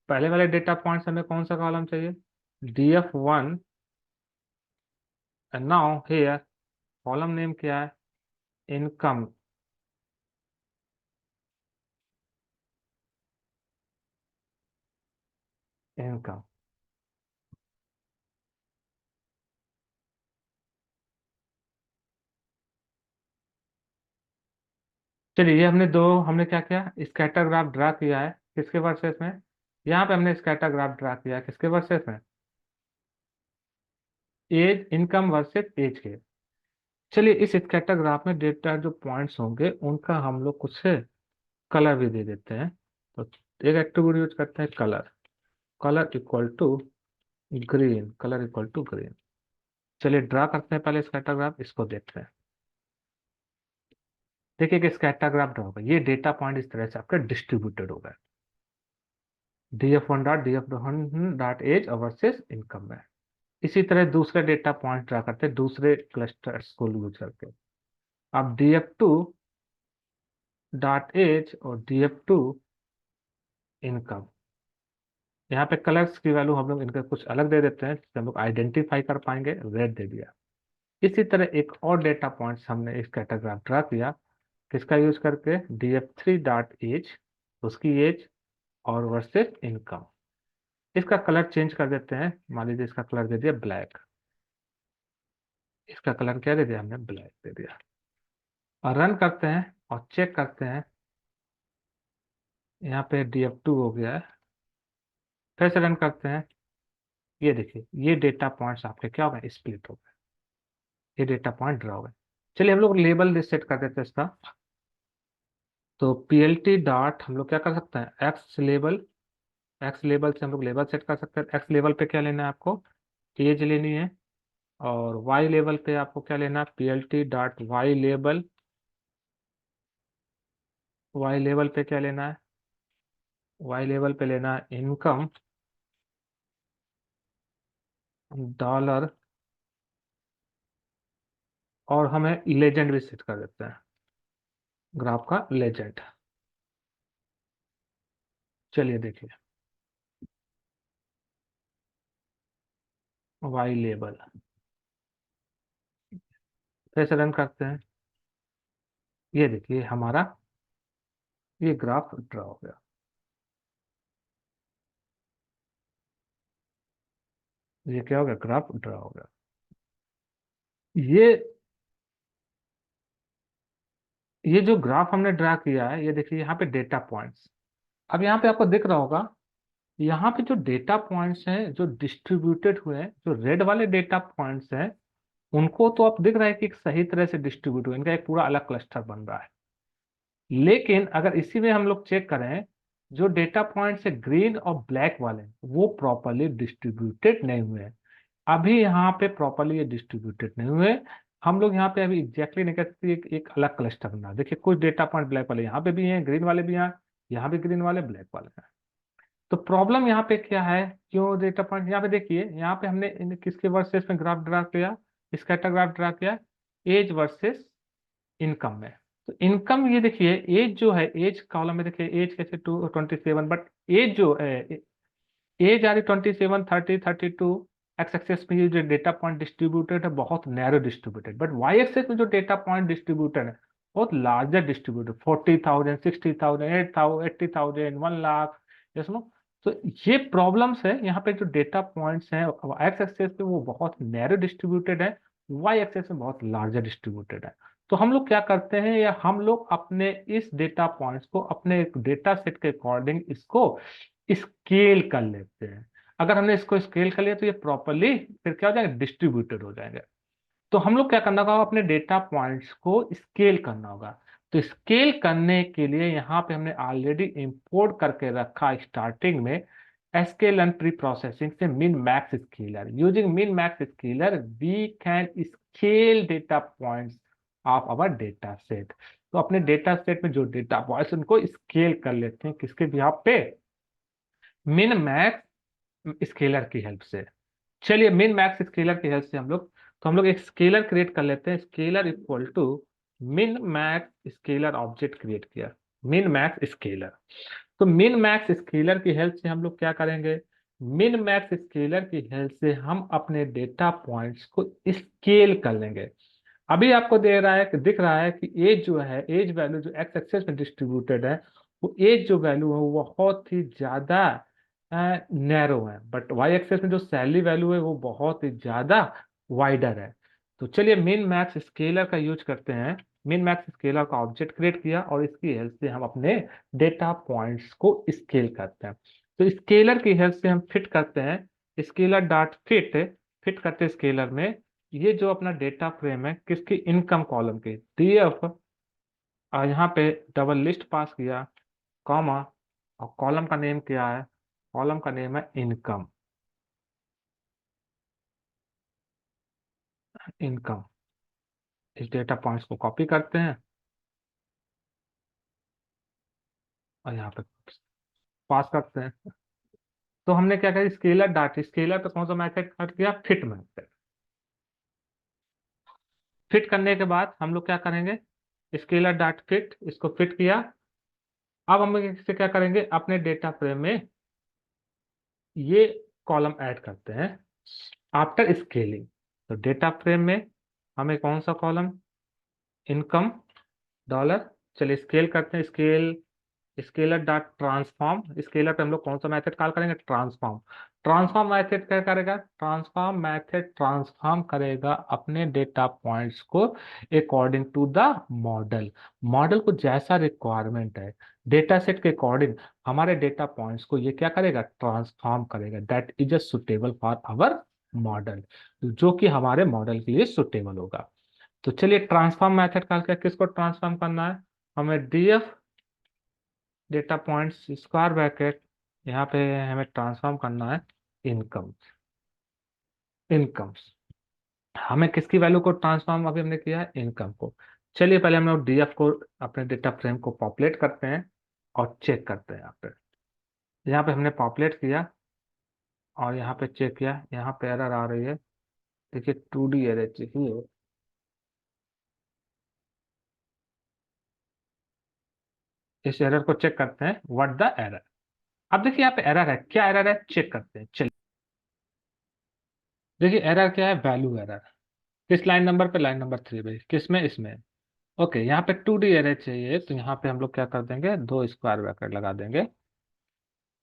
पहले वाले डेटा पॉइंट से हमें कौन सा कॉलम चाहिए, DF1, and now here column name क्या है, इनकम, इनकम। चलिए ये हमने क्या किया, स्कैटर ग्राफ ड्रा किया है किसके वर्सेस में, यहाँ पे हमने स्कैटर ग्राफ ड्रा किया है किसके वर्सेस में, एज, इनकम वर्सेस एज के। चलिए इस स्कैटर ग्राफ में डेटा जो पॉइंट्स होंगे उनका हम लोग कुछ कलर भी दे देते हैं। तो एक एट्रीब्यूट यूज करते हैं colour. Colour equal to green, colour equal to green. चलिए ड्रा करते हैं पहले स्कैटर ग्राफ, इसको देखते हैं। देखिए कि स्कैटर ग्राफ ड्रा होगा, ये डेटा पॉइंट इस तरह से आपका डिस्ट्रीब्यूटेड होगा, df1 एज वर्सेस इनकम में। इसी तरह दूसरे डेटा पॉइंट ड्रा करते हैं दूसरे क्लस्टर्स को यूज करके। अब df2 एज और df2 इनकम, यहाँ पे कलर्स की वैल्यू हम लोग इनका कुछ अलग दे देते हैं जिससे हम लोग आइडेंटिफाई कर पाएंगे, रेड दे दिया। इसी तरह एक और डेटा पॉइंट्स हमने इस कैटाग्राफ ड्रा किया, किसका यूज करके, df3 एज, उसकी एज और वर्सेस इनकम। इसका कलर चेंज कर देते हैं, मान लीजिए इसका कलर दे दिया ब्लैक, इसका कलर क्या दे दिया हमने, ब्लैक दे दिया। और रन करते हैं और चेक करते हैं, यहाँ पे df2 हो गया है। फिर से रन करते हैं, ये देखिए ये डेटा पॉइंट्स आपके क्या हो गए, स्प्लिट हो गए, ये डेटा पॉइंट ड्रा हो गए। चलिए हम लोग लेबल सेट कर देते हैं इसका। तो plt डॉट हम लोग क्या कर सकते हैं, एक्स लेबल से हम लोग लेबल सेट कर सकते हैं। एक्स लेवल पे क्या लेना है आपको, एज लेनी है। और वाई लेवल पे आपको क्या लेना है, plt डॉट वाई लेवल पे क्या लेना है, वाई लेवल पे लेना है इनकम डॉलर, और हमें लेजेंड भी सेट कर देते हैं, ग्राफ का लेजेंड। चलिए देखिए वाई लेबल, फिर से रन करते हैं, ये देखिए हमारा ये ग्राफ ड्रा हो गया। ये क्या हो गया, ग्राफ ड्रा हो गया। ये ये जो ग्राफ हमने ड्रा किया है, ये देखिए यहाँ पे डेटा पॉइंट्स। अब यहाँ पे आपको दिख रहा होगा, यहाँ पे जो डेटा पॉइंट्स हैं जो डिस्ट्रीब्यूटेड हुए हैं, जो रेड वाले डेटा पॉइंट्स हैं, उनको तो आप दिख रहा है कि एक सही तरह से डिस्ट्रीब्यूट हुए, इनका एक पूरा अलग क्लस्टर बन रहा है। लेकिन अगर इसी में हम लोग चेक करें, जो डेटा पॉइंट्स है ग्रीन और ब्लैक वाले, वो प्रॉपरली डिस्ट्रीब्यूटेड नहीं हुए हैं। अभी यहाँ पे प्रॉपरली ये डिस्ट्रीब्यूटेड नहीं हुए। हम लोग यहाँ पे अभी एग्जैक्टली नहीं कह सकते, एक अलग क्लस्टर बना। देखिए कुछ डेटा पॉइंट ब्लैक वाले यहाँ पे भी हैं, ग्रीन वाले भी हैं, यहाँ भी ग्रीन वाले ब्लैक वाले हैं। तो प्रॉब्लम यहाँ पे क्या है, क्यों डेटा पॉइंट, यहाँ पे देखिए यहाँ पे हमने किसके वर्सेस में ग्राफ ड्रा किया, स्कैटर ग्राफ ड्रा किया, एज वर्सेस इनकम में। तो इनकम ये देखिए, एज जो है, एज कॉलम में देखिए एज कैसे 27, बट एज जो है, एज आ रही 27, 30, 32। एक्स एक्सेस में ये जो डेटा पॉइंट डिस्ट्रीब्यूटेड है बहुत narrow distributed, but Y axis में जो डेटा पॉइंट डिस्ट्रीब्यूटेड है बहुत लार्जर डिस्ट्रीब्यूटेड, 40,000, 60,000, 8,000, 80,000, 1 लाख, जैसे। तो ये प्रॉब्लम्स है यहाँ पे, जो डेटा पॉइंट्स हैं एक्स एक्सेस पे वो बहुत नैरो डिस्ट्रीब्यूटेड है, वाई एक्सेस में बहुत लार्जर डिस्ट्रीब्यूटेड है। तो हम लोग क्या करते हैं, या हम लोग अपने इस डेटा पॉइंट्स को अपने डेटा सेट के अकॉर्डिंग इसको स्केल कर लेते हैं। अगर हमने इसको स्केल कर लिया तो ये प्रॉपरली फिर क्या हो जाएगा, डिस्ट्रीब्यूटेड हो जाएंगे। तो हम लोग क्या करना होगा, अपने डेटा पॉइंट्स को स्केल करना होगा। तो स्केल करने के लिए यहाँ पे हमने ऑलरेडी इंपोर्ट करके रखा स्टार्टिंग में एसक्यूएल एंड प्री प्रोसेसिंग से min max scaler. Using min max scaler we can scale data points of our data set. तो अपने डेटा सेट में जो डेटा पॉइंट्स उनको स्केल कर लेते हैं, किसके भी यहाँ पे, मिन मैक्स स्केलर की हेल्प से। चलिए मिन मैक्स स्केलर की हेल्प से हम लोग एक स्केलर क्रिएट कर लेते हैं, scaler equal to min max scaler object create किया, मिन मैक्स स्केलर। तो मिन मैक्स स्केलर की हेल्प से हम लोग क्या करेंगे, मिन मैक्स स्केलर की हेल्प से हम अपने डेटा पॉइंट्स को स्केल कर लेंगे। अभी आपको दे रहा है, दिख रहा है कि एज जो है, एज वैल्यू जो एक्स एक्सेस में डिस्ट्रीब्यूटेड है, वो एज जो वैल्यू है वो बहुत ही ज्यादा नैरो है, बट वाई एक्सेस में जो सैलरी वैल्यू है वो बहुत ही ज्यादा वाइडर है। तो चलिए मिन मैक्स स्केलर का यूज करते हैं, मिन मैक्स स्केलर का ऑब्जेक्ट क्रिएट किया और इसकी हेल्प से हम अपने डेटा पॉइंट्स को स्केल करते हैं। तो स्केलर की हेल्प से हम फिट करते हैं, स्केलर डॉट फिट, फिट करते हैं स्केलर में ये जो अपना डेटा फ्रेम है किसकी, इनकम कॉलम के, डीएफ, और यहाँ पे डबल लिस्ट पास किया, कॉमा, और कॉलम का नेम क्या है, कॉलम का नेम है इनकम। इनकम, इस डेटा पॉइंट्स को कॉपी करते हैं और यहाँ पे पास करते हैं। तो हमने क्या किया, स्केलर डाटा, स्केलर पे कौन सा मेथड कट किया, फिट मेथड। फिट करने के बाद हम लोग क्या करेंगे, स्केलर डॉट फिट, इसको फिट किया। अब हम इससे क्या करेंगे, अपने डेटा फ्रेम में ये कॉलम ऐड करते हैं आफ्टर स्केलिंग। तो डेटा फ्रेम में हमें कौन सा कॉलम, इनकम डॉलर, चलिए स्केल करते हैं, scale scaler dot transform. Scaler पे हम लोग कौन सा मेथड कॉल करेंगे, ट्रांसफॉर्म। ट्रांसफॉर्म मेथड क्या करेगा, ट्रांसफॉर्म मेथड ट्रांसफॉर्म करेगा अपने डेटा पॉइंट्स को according to the model. Model को जैसा रिक्वायरमेंट है डेटा सेट के अकॉर्डिंग हमारे डेटा पॉइंट्स को ये क्या करेगा, ट्रांसफॉर्म करेगा, that is a suitable for our model, जो कि हमारे मॉडल के लिए सुटेबल होगा। तो चलिए ट्रांसफॉर्म मेथड कॉल किया, किसको ट्रांसफॉर्म करना है, हमें DF data points square bracket, यहाँ पे हमें ट्रांसफॉर्म करना है इनकम। इनकम्स, हमें किसकी वैल्यू को ट्रांसफॉर्म अभी हमने किया है, इनकम को। चलिए पहले हम लोग डीएफ को अपने डेटा फ्रेम को पॉपुलेट करते हैं और चेक करते हैं। यहाँ पे हमने पॉपुलेट किया और यहाँ पे चेक किया, यहाँ पे एरर आ रही है, देखिए 2D एरर चाहिए। इस एरर को चेक करते हैं, व्हाट द एरर। अब देखिए यहाँ पे एरर है, क्या एरर है, चेक करते हैं। चलिए देखिए एरर क्या है, वैल्यू एरर। किस लाइन नंबर पे, लाइन नंबर 3 पे, किस में, इसमें। ओके, यहाँ पे 2D एरे चाहिए, तो यहाँ पे हम लोग क्या कर देंगे, 2 स्क्वायर ब्रैकेट लगा देंगे।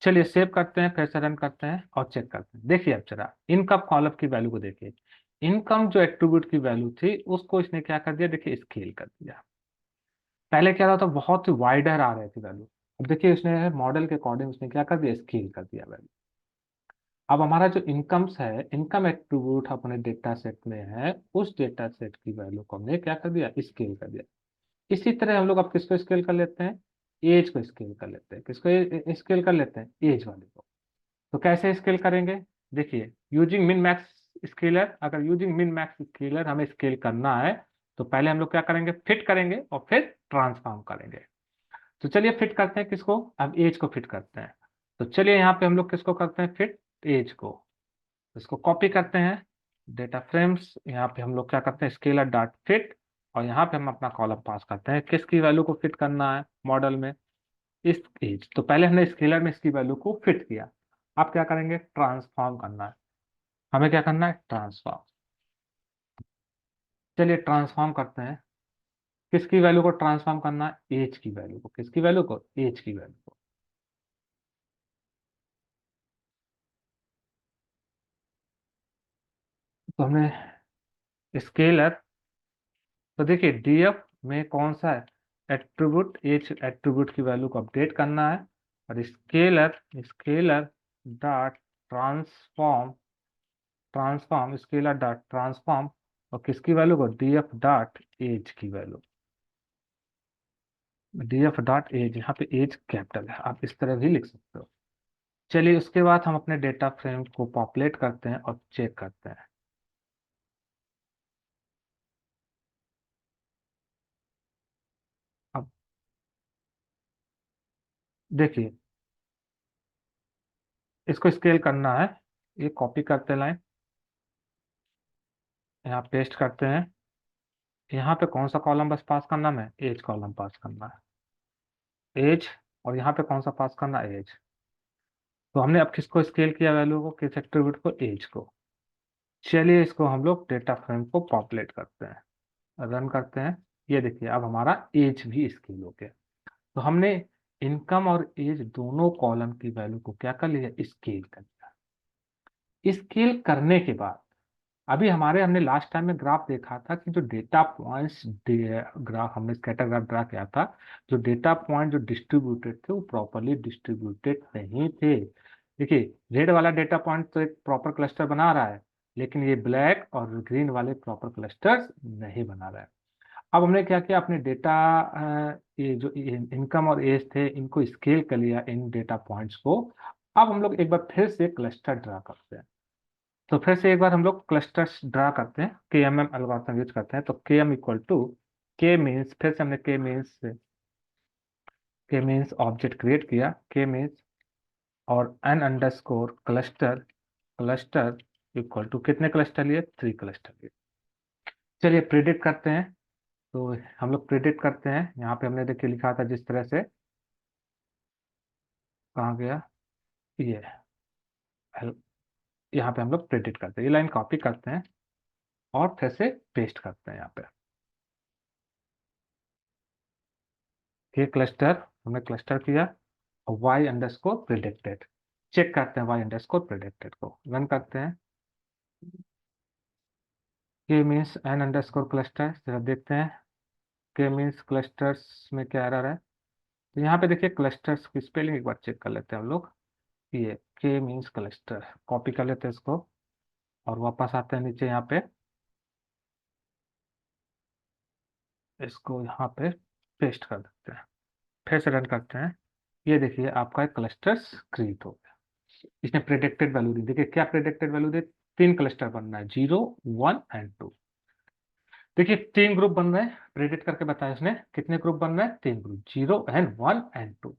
चलिए सेव करते हैं, फिर से रन करते हैं और चेक करते हैं। देखिए अब जरा इनकम कॉलम की वैल्यू को देखिए, इनकम जो एट्रीब्यूट की वैल्यू थी उसको इसने क्या कर दिया, देखिए स्केल कर दिया। पहले क्या रहा था, बहुत ही वाइडर आ रही थी वैल्यू, अब देखिए उसने मॉडल के अकॉर्डिंग उसने क्या कर दिया, स्केल कर दिया वैल्यू। अब हमारा जो इनकम्स है, इनकम एट्रीब्यूट अपने डेटा सेट में है, उस डेटा सेट की वैल्यू को हमने क्या कर दिया, स्केल कर दिया। इसी तरह हम लोग अब किसको स्केल कर लेते हैं, एज को स्केल कर लेते हैं। किसको स्केल कर लेते हैं, एज वाले को। तो कैसे स्केल करेंगे, देखिए यूजिंग मिन मैक्स स्केलर। अगर यूजिंग मिन मैक्स स्केलर हमें स्केल करना है तो पहले हम लोग क्या करेंगे, फिट करेंगे और फिर ट्रांसफॉर्म करेंगे। तो चलिए फिट करते हैं किसको, अब एज को फिट करते हैं। तो चलिए यहाँ पे हम लोग किसको करते हैं, फिट एज को। इसको कॉपी करते हैं डेटा फ्रेम्स, यहाँ पे हम लोग क्या करते हैं, स्केलर डॉट फिट, और यहाँ पे हम अपना कॉलम पास करते हैं, किसकी वैल्यू को फिट करना है मॉडल में, इस एज। तो पहले हमने स्केलर में इसकी वैल्यू को फिट किया, अब क्या करेंगे, ट्रांसफॉर्म करना है। हमें क्या करना है, ट्रांसफॉर्म। चलिए ट्रांसफॉर्म करते हैं, किसकी वैल्यू को ट्रांसफॉर्म करना है, एज की वैल्यू को। किसकी वैल्यू को, एज की वैल्यू को। तो हमने स्केलर, तो देखिए डीएफ में कौन सा है, एट्रीब्यूट, एज एट्रीब्यूट की वैल्यू को अपडेट करना है। और scalar, scalar dot transform, transform scalar dot transform, और किसकी वैल्यू को, डीएफ डॉट एज की वैल्यू। डीएफ डॉट एज, यहाँ पे एज कैपिटल है, आप इस तरह भी लिख सकते हो। चलिए उसके बाद हम अपने डेटा फ्रेम को पॉपुलेट करते हैं और चेक करते हैं। अब देखिए इसको स्केल करना है, ये कॉपी करते हैं लाइन, यहाँ पेस्ट करते हैं। यहाँ पे कौन सा कॉलम बस पास करना है, एज कॉलम पास करना है, एज। और यहाँ पे कौन सा पास करना है, एज। तो हमने अब किसको स्केल किया वैल्यू को, किस एट्रीब्यूट को, एज को। चलिए इसको हम लोग डेटा फ्रेम को पॉपुलेट करते हैं, रन करते हैं। ये देखिए अब हमारा एज भी स्केल हो गया। तो हमने इनकम और एज दोनों कॉलम की वैल्यू को क्या कर लिया, स्केल कर लिया। स्केल करने के बाद अभी हमारे, हमने लास्ट टाइम में ग्राफ देखा था कि जो डेटा पॉइंट्स, ग्राफ हमने स्कैटर ग्राफ ड्रा किया था, जो डेटा पॉइंट जो डिस्ट्रीब्यूटेड थे वो प्रॉपरली डिस्ट्रीब्यूटेड नहीं थे। देखिए रेड वाला डेटा पॉइंट तो एक प्रॉपर क्लस्टर बना रहा है, लेकिन ये ब्लैक और ग्रीन वाले प्रॉपर क्लस्टर्स नहीं बना रहा है। अब हमने क्या किया, अपने डेटा, ये जो इनकम और एज थे इनको स्केल कर लिया इन डेटा पॉइंट्स को, अब हम लोग एक बार फिर से क्लस्टर ड्रा करते हैं। तो फिर से एक बार हम लोग क्लस्टर्स ड्रा करते हैं, के एम एम एल्गोरिथम यूज करते हैं। तो के एम इक्वल टू के मीन्स, फिर से हमने के मीन्स ऑब्जेक्ट क्रिएट किया, के मीन्स और N underscore cluster, cluster equal to कितने क्लस्टर लिए, 3 क्लस्टर लिए। चलिए प्रिडिक्ट करते हैं। तो हम लोग प्रिडिक्ट करते हैं, यहाँ पे हमने देखिए लिखा था जिस तरह से, कहाँ गया ये, यहाँ पे हम लोग प्रिडिक्ट करते हैं। ये लाइन कॉपी करते हैं और फिर से पेस्ट करते हैं यहाँ पे। ये क्लस्टर हमने क्लस्टर किया और वाई अंडरस्कोर प्रिडिक्टेड, चेक करते हैं वाई अंडरस्कोर प्रिडिक्टेड को, रन करते हैं। के मीन्स एन अंडरस्कोर क्लस्टर, जरा देखते हैं के मीन्स क्लस्टर्स में क्या एरर है। तो यहाँ पे देखिए क्लस्टर्स की स्पेलिंग एक बार चेक कर लेते हैं हम लोग। ये के मीन्स क्लस्टर, कॉपी कर लेते हैं इसको और वापस आते हैं नीचे यहाँ पे, इसको यहाँ पे पेस्ट कर देते हैं, फिर से रन करते हैं। ये देखिए आपका क्लस्टर्स क्रिएट हो गया। इसने प्रेडिक्टेड वैल्यू दी, देखिए क्या प्रेडिक्टेड वैल्यू दे, 3 क्लस्टर बन रहा है, 0 1 एंड 2। देखिए 3 ग्रुप बन रहे हैं, प्रेडिक्ट करके बताया इसने कितने ग्रुप बन रहे हैं, 3 ग्रुप, 0 एंड 1 एंड 2।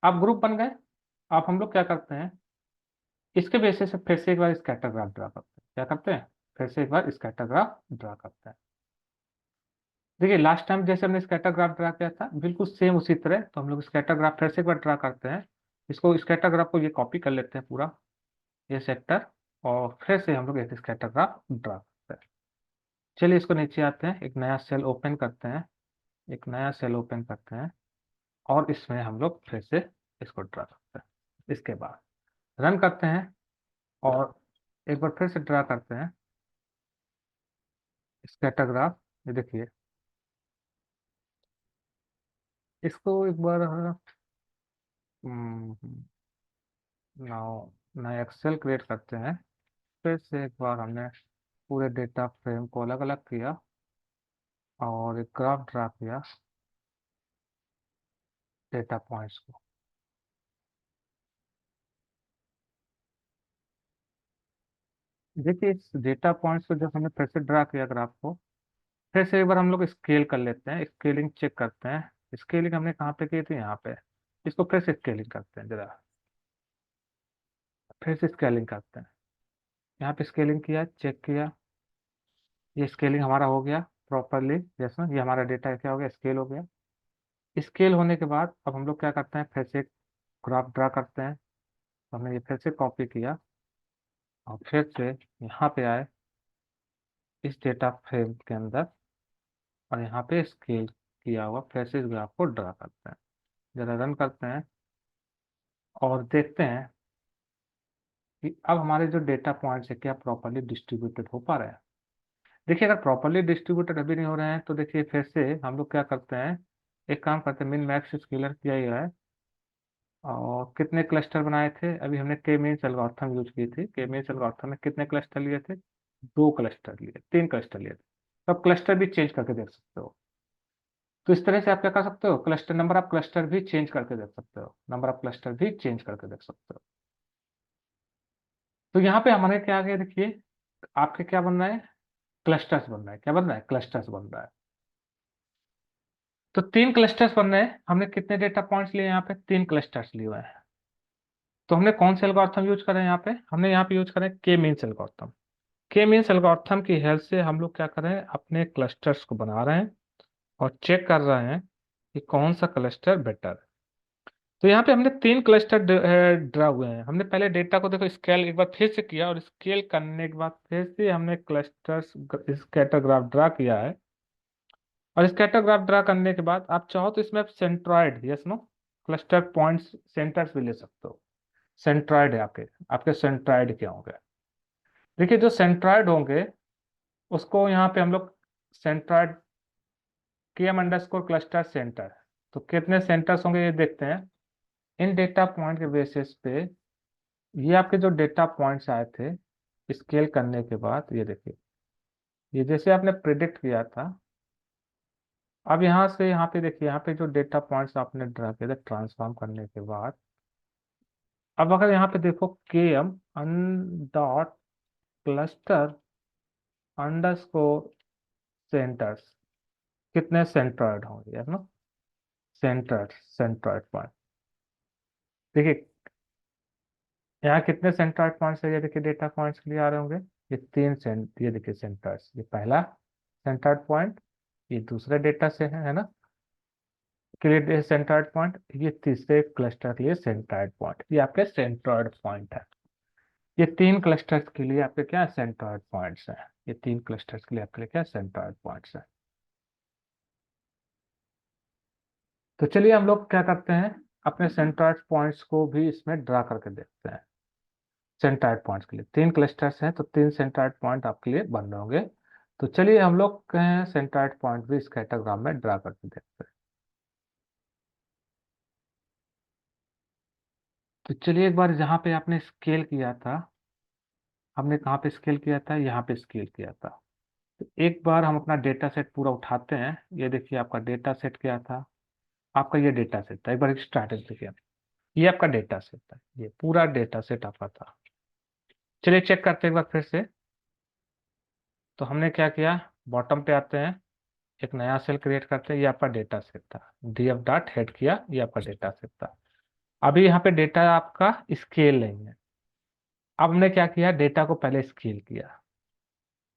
अब ग्रुप बन गए। अब हम लोग क्या करते हैं, इसके बेसिस से फिर से एक बार स्कैटर ग्राफ ड्रा करते हैं। क्या करते हैं, फिर से एक बार स्कैटर ग्राफ ड्रा करते हैं। देखिए लास्ट टाइम जैसे हमने स्कैटर ग्राफ ड्रा किया था बिल्कुल सेम उसी तरह, तो हम लोग स्कैटर ग्राफ फिर से एक बार ड्रा करते हैं। इसको स्कैटर ग्राफ को ये कॉपी कर लेते हैं पूरा, ये सेक्टर, और फिर से हम लोग एक स्कैटर ग्राफ ड्रा करते हैं। चलिए इसको नीचे आते हैं, एक नया सेल ओपन करते हैं, एक नया सेल ओपन करते हैं और इसमें हम लोग फिर से इसको ड्रा करते हैं। इसके बाद रन करते हैं और एक बार फिर से ड्रा करते हैं स्कैटर ग्राफ। ये देखिए इसको एक बार नाउ नया एक्सेल क्रिएट करते हैं। फिर से एक बार हमने पूरे डेटा फ्रेम को अलग अलग किया और एक ग्राफ ड्रा किया डेटा पॉइंट्स को। देखिए इस डेटा पॉइंट्स को जब हमने फिर से ड्रा किया ग्राफ को, फिर से एक बार हम लोग स्केल कर लेते हैं, स्केलिंग चेक करते हैं। स्केलिंग हमने कहाँ पे की थी, यहाँ पे। इसको फिर से स्केलिंग करते हैं जरा, फिर से स्केलिंग करते हैं। यहाँ पे स्केलिंग किया, चेक किया, ये स्केलिंग हमारा हो गया प्रॉपरली। जैसा ये हमारा डेटा क्या हो गया, स्केल हो गया। स्केल होने के बाद अब हम लोग क्या करते हैं, फिर से एक ग्राफ ड्रा करते हैं। तो हमने ये फिर से कॉपी किया और फिर से यहाँ पे आए इस डेटा फ्रेम के अंदर और यहाँ पे स्केल किया हुआ फिर से इस ग्राफ को ड्रा करते हैं। जरा रन करते हैं और देखते हैं कि अब हमारे जो डेटा पॉइंट्स है क्या प्रॉपरली डिस्ट्रीब्यूटेड हो पा रहे हैं। देखिए अगर प्रॉपरली डिस्ट्रीब्यूटेड अभी नहीं हो रहे हैं तो देखिए फिर से हम लोग क्या करते हैं, एक काम करते हैं, मिन मैक्स स्केलर किया ही है। और कितने क्लस्टर बनाए थे, अभी हमने के मीन्स एल्गोरिथम यूज की थी। के मीन्स एल्गोरिथम में कितने क्लस्टर लिए थे, 2 क्लस्टर लिए, 3 क्लस्टर लिए थे। तो आप क्लस्टर भी चेंज करके देख सकते हो। तो इस तरह से आप क्या कर सकते हो, क्लस्टर नंबर ऑफ क्लस्टर भी चेंज करके देख सकते हो, नंबर ऑफ क्लस्टर भी चेंज करके देख सकते हो। तो यहाँ पे हमारे क्या आ गया, देखिए आपके क्या बन रहा है, क्लस्टर्स बन रहा है। क्या बन रहा है, क्लस्टर्स बन रहा है। तो 3 क्लस्टर्स बन रहे हैं, हमने कितने डेटा पॉइंट्स लिए, यहाँ पे 3 क्लस्टर्स लिए हुए हैं। तो हमने कौन से एल्गोरिथम यूज करें, यहाँ पे हमने यहाँ पे यूज करें के means algorithm. K means algorithm की हेल्प से हम लोग क्या कर रहे हैं, अपने क्लस्टर्स को बना रहे हैं और चेक कर रहे हैं कि कौन सा क्लस्टर बेटर है। तो यहाँ पे हमने 3 क्लस्टर ड्रा हुए हैं। हमने पहले डेटा को देखो स्केल एक बार फिर से किया और स्केल करने के बाद फिर से हमने क्लस्टर्स स्कैटर ग्राफ ड्रा किया है। और स्कैटर ग्राफ ड्रा करने के बाद आप चाहो तो इसमें आप centroid, yes no, cluster points centres भी ले सकते हो। सेंट्रॉइड है आपके, आपके सेंट्रॉइड क्या होंगे, देखिए जो सेंट्रॉइड होंगे उसको यहाँ पे हम लोग सेंट्रॉइड के एम अंडरस्कोर क्लस्टर सेंटर, तो कितने सेंटर्स होंगे ये देखते हैं। इन डेटा पॉइंट के बेसिस पे ये आपके जो डेटा पॉइंट्स आए थे स्केल करने के बाद, ये देखिए ये जैसे आपने प्रिडिक्ट किया था। अब यहाँ से यहाँ पे देखिए, यहाँ पे जो डेटा पॉइंट्स आपने ड्रा किया था ट्रांसफॉर्म करने के बाद, अब अगर यहाँ पे देखो km dot cluster underscore centres, कितने सेंट्रॉइड होंगे यार ना, सेंट्रॉइड पॉइंट। देखिए यहाँ कितने सेंट्रॉइड पॉइंट्स है, ये देखिए डेटा पॉइंट्स के लिए आ रहे होंगे, ये ये देखिए सेंट्रॉइड्स, ये पहला सेंट्रॉइड पॉइंट, ये दूसरे डेटा से है ना के लिए सेंट्रॉइड पॉइंट, ये तीसरे क्लस्टर के लिए सेंट्रॉइड पॉइंट, ये आपके सेंट्रॉइड पॉइंट है। ये तीन क्लस्टर्स के लिए आपके क्या सेंट्रॉइड पॉइंट्स हैं, ये तीन क्लस्टर्स के लिए आपके लिए क्या सेंट्रॉइड पॉइंट्स हैं। तो चलिए हम लोग क्या करते हैं, अपने सेंट्रॉइड पॉइंट्स को भी इसमें ड्रा करके देखते हैं। सेंट्रॉइड पॉइंट्स के लिए तीन क्लस्टर्स हैं, तो तीन सेंट्रॉइड पॉइंट आपके लिए बन रहे होंगे। तो चलिए हम लोग सेंट्रॉइड पॉइंट भी स्कैटरग्राम में ड्रा करके देखते हैं। तो चलिए एक बार जहाँ पे आपने स्केल किया था, हमने कहाँ पे स्केल किया था, यहाँ पे स्केल किया था। तो एक बार हम अपना डेटा सेट पूरा उठाते हैं। ये देखिए आपका डेटा सेट क्या था, आपका ये डेटा सेट था, एक बार एक स्ट्रैटेजी देखिए, ये आपका डेटा सेट था, ये पूरा डेटा सेट आपका था। चलिए चेक करते हैं एक बार फिर से। तो हमने क्या किया, बॉटम पे आते हैं, एक नया सेल क्रिएट करते हैं, ये आपका डेटा सेट था, df डॉट हेड किया, ये आपका डेटा सेट था। अभी यहाँ पे डेटा आपका स्केल नहीं है। अब हमने क्या किया, डेटा को पहले स्केल किया,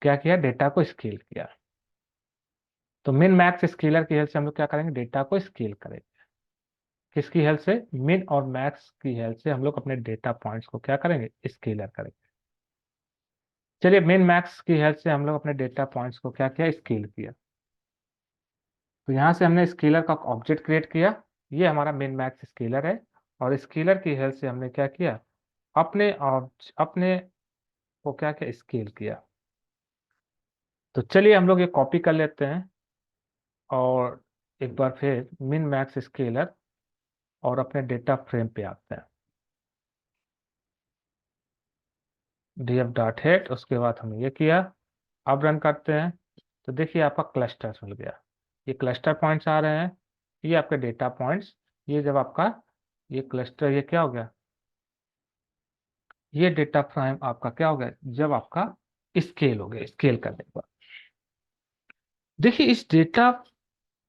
क्या किया, डेटा को स्केल किया। तो मिन मैक्स स्केलर की हेल्प से हम लोग क्या करेंगे, डेटा को स्केल करेंगे। किसकी हेल्प से, मिन और मैक्स की हेल्प से हम लोग अपने डेटा पॉइंट्स को क्या करेंगे, स्केलर करेंगे। चलिए मिन मैक्स की हेल्प से हम लोग अपने डेटा पॉइंट्स को क्या किया, स्केल किया। तो यहाँ से हमने स्केलर का ऑब्जेक्ट क्रिएट किया, ये हमारा मिन मैक्स स्केलर है। और स्केलर की हेल्प से हमने क्या किया, अपने को क्या किया, स्केल किया। तो चलिए हम लोग ये कॉपी कर लेते हैं, और एक बार फिर मिन मैक्स स्केलर और अपने डेटा फ्रेम पे आते हैं, df डॉट हेड, उसके बाद हमने ये किया। अब रन करते हैं, तो देखिए आपका क्लस्टर मिल गया, ये क्लस्टर पॉइंट्स आ रहे हैं, ये आपके डेटा पॉइंट्स। ये जब आपका ये क्लस्टर, ये क्या हो गया, ये डेटा फ्रेम आपका क्या हो गया, जब आपका स्केल हो गया, स्केल करने के बाद देखिए इस डेटा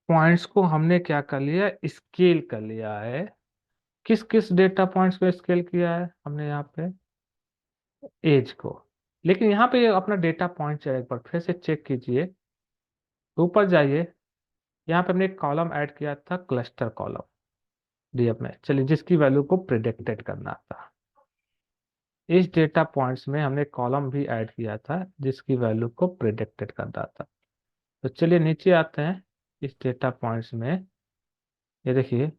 पॉइंट्स को हमने क्या कर लिया, स्केल कर लिया है। किस किस डेटा पॉइंट्स को स्केल किया है हमने यहाँ पे, एज को। लेकिन यहाँ पे अपना डेटा पॉइंट एक बार फिर से चेक कीजिए, ऊपर जाइए, यहाँ पे हमने एक कॉलम ऐड किया था, क्लस्टर कॉलम डीएफ में, चलिए जिसकी वैल्यू को प्रिडिक्टेड करना था। इस डेटा पॉइंट्स में हमने कॉलम भी ऐड किया था जिसकी वैल्यू को प्रिडिक्टेड करना था। तो चलिए नीचे आते हैं, इस डेटा पॉइंट्स में ये देखिए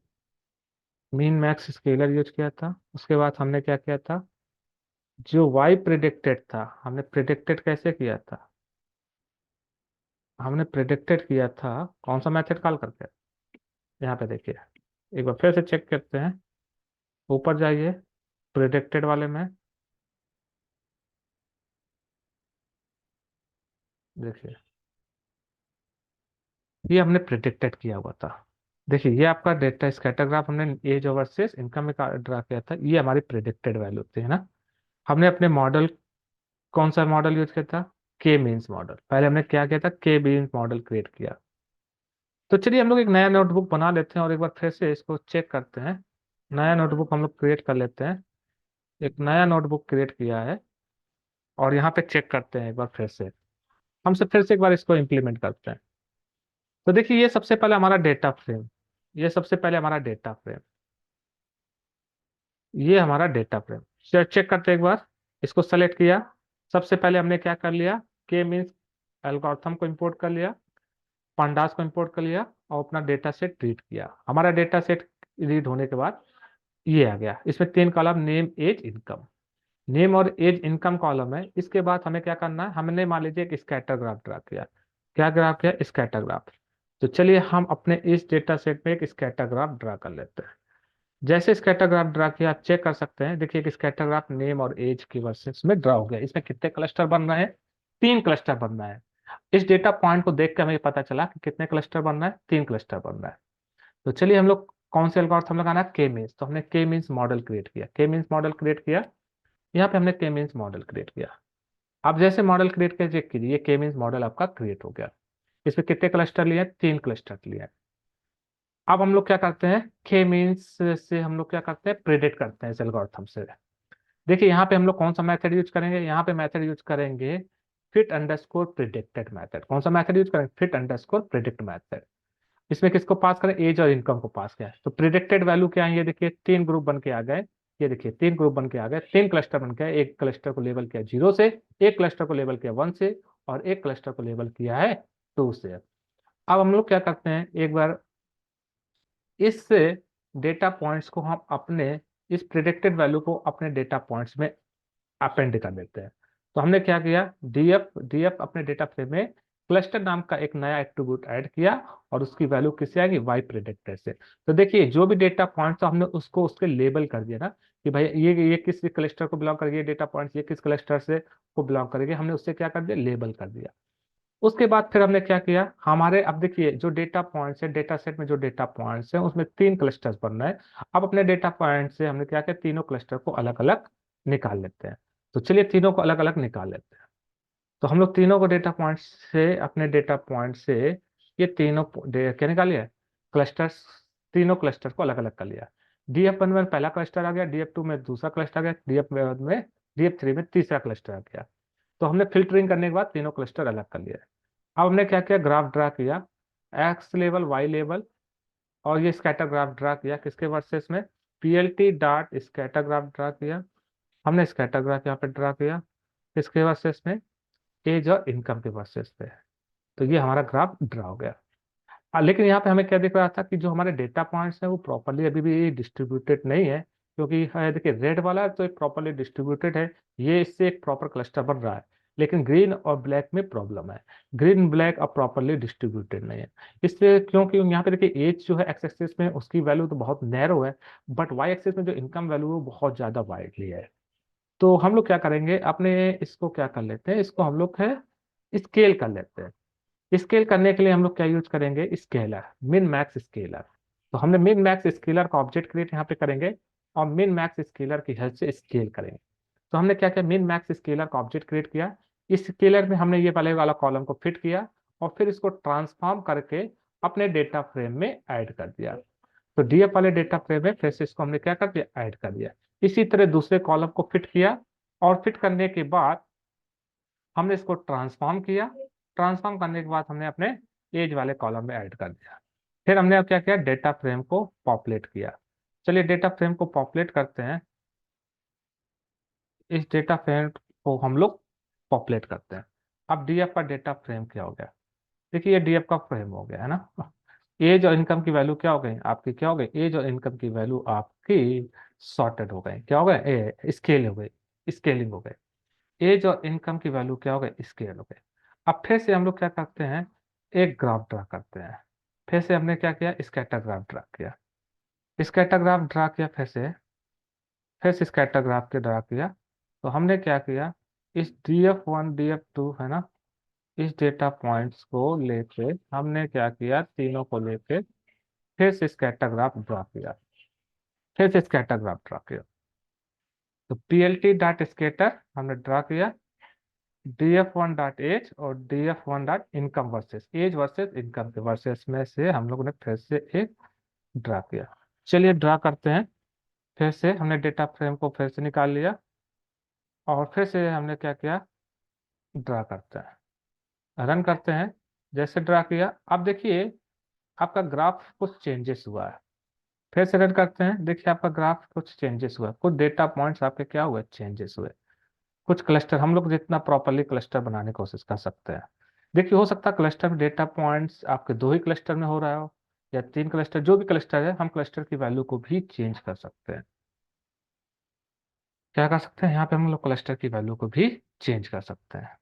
मीन मैक्स स्केलर यूज किया था। उसके बाद हमने क्या किया था, जो वाई प्रिडिक्टेड था, हमने प्रिडिक्टेड कैसे किया था, हमने प्रिडिक्टेड किया था कौन सा मेथड कॉल करके, यहाँ पे देखिए, एक बार फिर से चेक करते हैं, ऊपर जाइए प्रिडिक्टेड वाले में, देखिए ये हमने प्रिडिक्टेड किया हुआ था। देखिए ये आपका डेटा स्कैटरग्राफ हमने एज वर्सेस इनकम में ड्रा किया था, ये हमारी प्रिडिक्टेड वैल्यू थी, है ना। हमने अपने मॉडल, कौन सा मॉडल यूज किया था, के मीन्स मॉडल। पहले हमने क्या किया था, के मीन्स मॉडल क्रिएट किया। तो चलिए हम लोग एक नया नोटबुक बना लेते हैं और एक बार फिर से इसको चेक करते हैं। नया नोटबुक हम लोग क्रिएट कर लेते हैं, एक नया नोटबुक क्रिएट किया है, और यहाँ पे चेक करते हैं एक बार फिर से, हमसे फिर से एक बार इसको इम्प्लीमेंट करते हैं। तो देखिए ये सबसे पहले हमारा डेटा फ्रेम, ये सबसे पहले हमारा डेटा फ्रेम, ये हमारा डेटा फ्रेम। चेक करते हैं एक बार, इसको सेलेक्ट किया, सबसे पहले हमने क्या कर लिया, के मीन्स एल्गोरिथम को इंपोर्ट कर लिया, पांडास को इंपोर्ट कर लिया, और अपना डेटा सेट रीड किया। हमारा डेटा सेट रीड होने के बाद ये आ गया, इसमें तीन column, name age income, name और एज इनकम कॉलम है। इसके बाद हमें क्या करना है, हमने मान लीजिए एक स्कैटर ग्राफ ड्रा किया, क्या ग्राफ किया, स्कैटर ग्राफ। तो चलिए हम अपने इस डेटा सेट में एक स्कैटर ग्राफ ड्रा कर लेते हैं। जैसे स्कैटर ग्राफ ड्रा किया, आप चेक कर सकते हैं, देखिए एक स्कैटर ग्राफ नेम और एज की वर्सेस में ड्रा हो गया। इसमें कितने क्लस्टर बन रहे हैं, तीन क्लस्टर बन रहा है। इस डेटा पॉइंट को देख के हमें पता चला कि कितने क्लस्टर बन रहा है, तीन क्लस्टर बन रहा है। तो चलिए हम लोग कौन से एल्गोरिथम लगाना है? K means. तो हमने के मीन्स मॉडल क्रिएट किया, के मीन्स मॉडल क्रिएट किया, यहाँ पे हमने के मीन्स मॉडल क्रिएट किया। अब जैसे मॉडल क्रिएट किया, चेक कीजिए, ये के मीन्स मॉडल आपका क्रिएट हो गया। इसमें कितने क्लस्टर लिए हैं? 3 क्लस्टर लिए हैं। अब हम लोग क्या करते हैं, के मीन्स से हम लोग क्या करते हैं, प्रिडिक्ट करते हैं इस एल्गोरिथम से। देखिए यहाँ पे हम लोग कौन सा मेथड यूज करेंगे, यहाँ पे मेथड यूज करेंगे फिट अंडरस्कोर प्रिडिक्टेड मेथड। कौन सा मेथड यूज करेंगे? Fit underscore predict method. इसमें किसको पास करें? एज और इनकम को पास किया है। तो प्रिडिक्टेड वैल्यू क्या है, ये देखिए 3 ग्रुप बन के आ गए। ये देखिए 3 ग्रुप बन के आ गए, 3 क्लस्टर बन गए। एक क्लस्टर को लेबल किया 0 से, एक क्लस्टर को लेबल किया 1 से, और एक क्लस्टर को लेबल किया है 2 से। अब हम लोग क्या करते हैं, एक बार इस डेटा पॉइंट्स को हम अपने, इस प्रिडिक्टेड वैल्यू को अपने डेटा पॉइंट्स में अपेंड कर देते हैं। तो हमने क्या किया, डीएफ अपने डेटा फ्रेम में क्लस्टर नाम का एक नया एट्रीब्यूट ऐड किया, और उसकी वैल्यू किससे आएगी? वाई प्रिडिक्टर से। तो देखिए जो भी डेटा पॉइंट्स हमने उसको उसके लेबल कर दिया ना, कि भाई ये किस क्लस्टर को बिलोंग करेगी, ये डेटा पॉइंट्स ये किस क्लस्टर से को बिलोंग करेगी, हमने उससे क्या कर दिया, लेबल कर दिया। उसके बाद फिर हमने क्या किया, हमारे अब देखिए जो डेटा पॉइंट्स है, डेटा सेट में जो डेटा पॉइंट्स है उसमें 3 क्लस्टर्स बन रहे हैं। अब अपने डेटा पॉइंट से हमने क्या किया, तीनों क्लस्टर को अलग अलग निकाल लेते हैं। तो चलिए तीनों को अलग अलग निकाल लेते हैं। तो हम लोग तीनों को डेटा पॉइंट से, अपने डेटा पॉइंट से ये तीनों क्या निकाल लिया, क्लस्टर्स, तीनों क्लस्टर को अलग अलग कर लिया। डीएफ 1 में पहला क्लस्टर आ गया, डीएफ 2 में दूसरा क्लस्टर आ गया, डीएफ 3 में तीसरा क्लस्टर आ गया। तो हमने फिल्टरिंग करने के बाद तीनों क्लस्टर अलग कर लिया। अब हमने क्या किया, ग्राफ ड्रा किया, एक्स लेवल वाई लेवल, और ये स्कैटर ग्राफ ड्रा किया किसके वर्सेस में, PLT dot scatter graph draw किया। हमने स्कैटर ग्राफ यहाँ पे ड्रा किया किसके वर्सेस में, एज और इनकम के वर्सेस पे। तो ये हमारा ग्राफ ड्रा हो गया। लेकिन यहाँ पे हमें क्या दिख रहा था कि जो हमारे डेटा पॉइंट्स हैं वो प्रॉपरली अभी भी डिस्ट्रीब्यूटेड नहीं है, क्योंकि देखिए रेड वाला तो एक प्रॉपरली डिस्ट्रीब्यूटेड है, ये इससे एक प्रॉपर क्लस्टर बन रहा है। लेकिन ग्रीन और ब्लैक में प्रॉब्लम है, ग्रीन ब्लैक अब प्रॉपरली डिस्ट्रीब्यूटेड नहीं है। इसलिए क्योंकि यहाँ पे देखिए एज जो है एक्स एक्सिस में उसकी वैल्यू तो बहुत नैरो है, बट वाई एक्सिस में जो इनकम वैल्यू है वो बहुत ज्यादा वाइडली है। तो हम लोग क्या करेंगे, अपने इसको क्या कर लेते हैं, इसको हम लोग है स्केल कर लेते हैं। स्केल करने के लिए हम लोग क्या यूज करेंगे, स्केलर, मिन मैक्स स्केलर। तो हमने मिन मैक्स स्केलर का ऑब्जेक्ट क्रिएट यहाँ पे करेंगे, और मिन मैक्स स्केलर की हेल्प से स्केल करेंगे। तो हमने क्या किया, मिन मैक्स स्केलर का ऑब्जेक्ट क्रिएट किया। इस स्केलर में हमने ये पहले वाला कॉलम को फिट किया, और फिर इसको ट्रांसफॉर्म करके अपने डेटा फ्रेम में ऐड कर दिया। तो डीएफ वाले डेटा फ्रेम में फिर से इसको हमने क्या कर दिया, ऐड कर दिया। इसी तरह दूसरे कॉलम को फिट किया, और फिट करने के बाद हमने इसको ट्रांसफॉर्म किया। ट्रांसफॉर्म करने के बाद हमने अपने एज वाले कॉलम में ऐड कर दिया। फिर हमने अब क्या किया, डेटा फ्रेम को पॉपुलेट किया। चलिए डेटा फ्रेम को पॉपुलेट करते हैं। इस डेटा फ्रेम को हम लोग पॉपुलेट करते हैं। अब डीएफ का डेटा फ्रेम क्या हो गया, देखिए ये डीएफ का फ्रेम हो गया है ना। एज और इनकम की वैल्यू क्या हो गई आपकी, क्या हो गई, एज और इनकम की वैल्यू आपकी सॉर्टेड हो गई, क्या हो गए, स्केल हो गई, स्केलिंग हो गई। एज और इनकम की वैल्यू क्या हो गई, स्केल हो गई। अब फिर से हम लोग क्या करते हैं, एक ग्राफ ड्रा करते हैं। फिर से हमने क्या किया, स्कैटर ग्राफ ड्रा किया, स्कैटर ग्राफ ड्रा किया, फिर से स्कैटर ग्राफ के ड्रा किया। तो हमने क्या किया, इस DF1 DF2 है ना, इस डेटा पॉइंट्स को लेके हमने क्या किया, तीनों को लेके फिर से स्कैटर ग्राफ ड्रा किया, फिर से स्कैटर ग्राफ ड्रा किया। तो PLT डॉट स्केटर हमने ड्रा किया, DF1 डॉट एज और DF1 dot income versus, age versus income के वर्सेस में से हम लोगों ने फिर से एक ड्रा किया। चलिए ड्रा करते हैं। फिर से हमने डेटा फ्रेम को फिर से निकाल लिया, और फिर से हमने क्या किया, ड्रा करते हैं, रन करते हैं। जैसे ड्रा किया, अब देखिए आपका ग्राफ कुछ चेंजेस हुआ है। फिर से रन करते हैं, देखिए आपका ग्राफ कुछ चेंजेस हुआ, कुछ डेटा पॉइंट्स आपके क्या हुए, चेंजेस हुए। कुछ क्लस्टर हम लोग जितना प्रॉपरली क्लस्टर बनाने की कोशिश कर सकते हैं। देखिए हो सकता है क्लस्टर में डेटा पॉइंट्स आपके 2 ही क्लस्टर में हो रहा हो, या 3 क्लस्टर, जो भी क्लस्टर है हम क्लस्टर की वैल्यू को भी चेंज कर सकते हैं। क्या कर सकते हैं, यहाँ पे हम लोग क्लस्टर की वैल्यू को भी चेंज कर सकते हैं।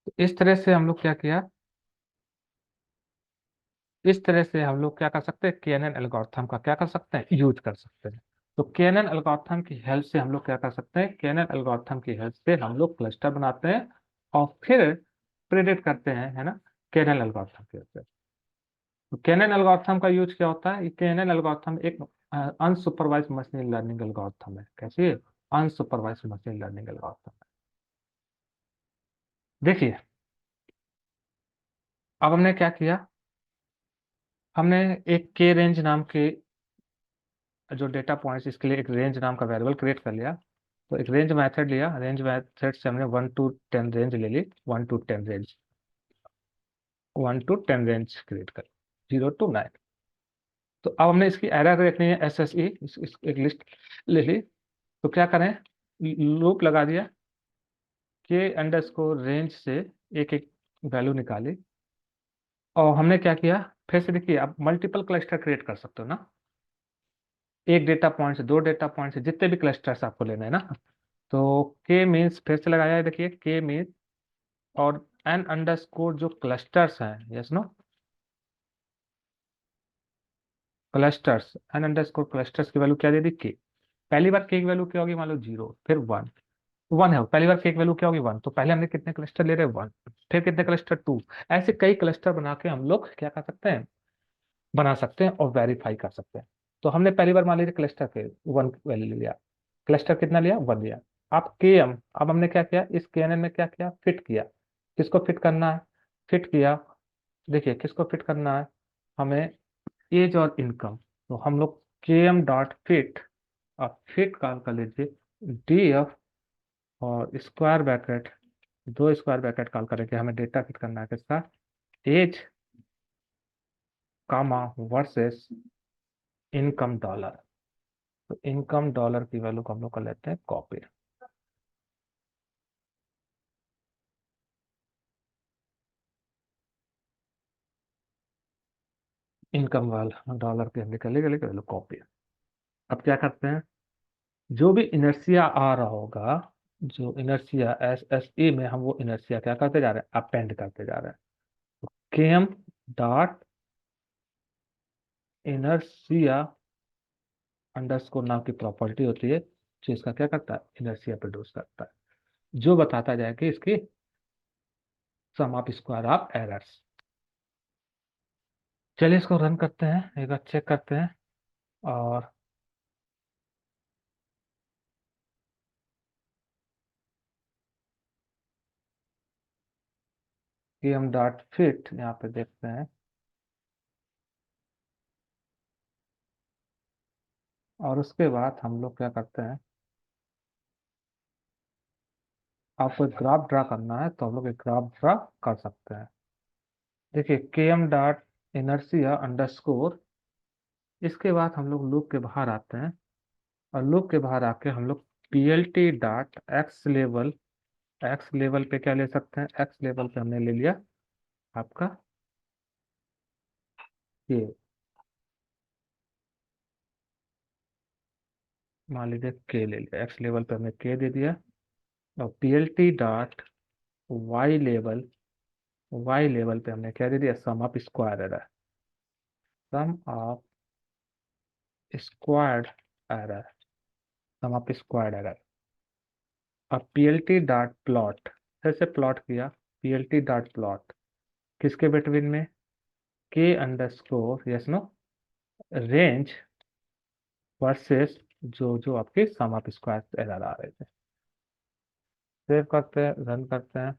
तो इस तरह से हम लोग क्या किया, इस तरह से हम लोग क्या कर सकते हैं, KNN एल्गोरिथम का क्या कर सकते हैं, यूज कर सकते हैं। तो KNN एल्गोरिथम की हेल्प से हम लोग क्या कर सकते हैं, KNN एल्गोरिथम की हेल्प से हम लोग क्लस्टर बनाते हैं, और फिर प्रेडिक्ट करते हैं, है ना, KNN एल्गोरिथम की हेल्प से। तो केनन एल्गोरिथम का यूज क्या होता है? ये केनन एल्गोरिथम एक अनसुपरवाइज मशीन लर्निंग एल्गोरिथम है। कैसी है? अनसुपरवाइज मशीन लर्निंग एल्गोरिथम है। देखिए, अब हमने क्या किया, हमने एक के रेंज नाम के जो डेटा पॉइंट्स, इसके लिए एक रेंज नाम का वेरिएबल क्रिएट कर लिया। तो एक रेंज मेथड लिया, रेंज मेथड से हमने 1 to 10 रेंज ले ली, 1 to 10 range, 1 to 10 range create कर, 0 to 9। तो अब हमने इसकी एरर देखनी है, SSE, एक लिस्ट ले ली। तो क्या करें, लूप लगा दिया, के अंडरस्कोर रेंज से एक एक वैल्यू निकाली। और हमने क्या किया, फिर से देखिए, आप मल्टीपल क्लस्टर क्रिएट कर सकते हो ना, एक डेटा पॉइंट से, दो डेटा पॉइंट से, जितने भी क्लस्टर्स आपको लेने हैं ना। तो के मीन्स फिर से लगाया है, देखिए के मीन्स और एन अंडरस्कोर जो क्लस्टर्स हैं, yes no, clusters, N underscore clusters की वैल्यू क्या दे दी, के। पहली बार के की वैल्यू क्या होगी, मान लो 0, फिर 1, 1 है, पहली बार के की वैल्यू क्या होगी, 1। तो पहले हमने कितने क्लस्टर ले रहे हैं, 1, फिर कितने क्लस्टर, 2। ऐसे कई क्लस्टर बना के हम लोग क्या कर सकते हैं, बना सकते हैं और वेरीफाई कर सकते हैं। तो हमने पहली बार मान लीजिए क्लस्टर के 1 वैल्यू लिया, क्लस्टर कितना लिया, 1 लिया। अब के एम, अब हमने क्या किया, इस के एन एन में क्या किया, फिट किया। किसको फिट करना है, फिट किया, देखिए किसको फिट करना है हमें, एज और इनकम। तो हम लोग के एम डॉट फिट, अब फिट कॉल कर लीजिए, डी एफ और स्क्वायर ब्रैकेट, दो स्क्वायर ब्रैकेट कॉल करेंगे, हमें डेटा फिट करना है किसका, एज कामा वर्सेस इनकम डॉलर। तो इनकम डॉलर की वैल्यू को हम लोग कर लेते हैं कॉपी, इनकम वाला डॉलर की हम निकलेगा, लेकिन वैल्यू कॉपी। अब क्या करते हैं, जो भी इनर्सिया आ रहा होगा, जो इनर्सिया SSE में, हम वो इनर्सिया क्या करते जा रहे हैं, अपेंड करते जा रहे हैं। के एम डॉट इनर्सिया अंडरस्कोर नाम की प्रॉपर्टी होती है, जो इसका क्या करता है, इनर्सिया प्रोड्यूस करता है, जो बताता जाए कि इसकी सम ऑफ स्क्वायर ऑफ एरर्स। चलिए इसको रन करते हैं, एक बार चेक करते हैं। और कि हम डॉट फिट यहाँ पे देखते हैं, और उसके बाद हम लोग क्या करते हैं, आपको एक ग्राफ ड्रा करना है तो हम लोग एक ग्राफ ड्रा कर सकते हैं। देखिए के एम डॉट इनर्सिया अंडरस्कोर, इसके बाद हम लोग लूप के बाहर आते हैं, और लूप के बाहर आके हम लोग PLT डॉट एक्स लेवल पे क्या ले सकते हैं, एक्स लेवल पे हमने ले लिया आपका ये, मान लीजिए के ले लिया, एक्स लेवल पे हमने के दे दिया। और PLT डॉट वाई लेवल पे हमने क्या दे दिया, sum of square error, sum of squared error, sum of squared error. अब PLT डॉट प्लॉट, फिर से प्लॉट किया, PLT डॉट प्लॉट किसके बिटवीन में, k underscore yes no range versus जो जो आपके सम ऑफ स्क्वायर एरर आ रहे थे। सेव करते हैं, रन करते हैं।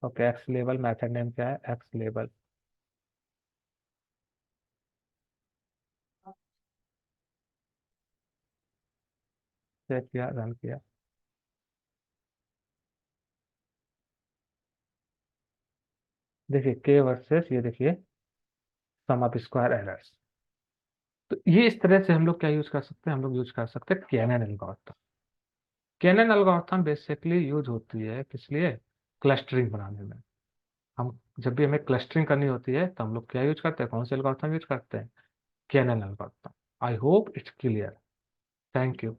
Okay, x level method name क्या है, एक्स लेवल। सेव किया, रन किया। देखिए के वर्सेस ये देखिए सम ऑफ स्क्वायर एरर्स। तो ये इस तरह से हम लोग क्या यूज कर सकते हैं, हम लोग यूज कर सकते हैं KNN algorithm. KNN algorithm basically use होती है किस लिए, क्लस्टरिंग बनाने में। हम जब भी हमें क्लस्टरिंग करनी होती है तो हम लोग क्या यूज करते हैं, कौन से एल्गोरिथम यूज करते हैं, KNN algorithm. I hope it's clear. Thank you.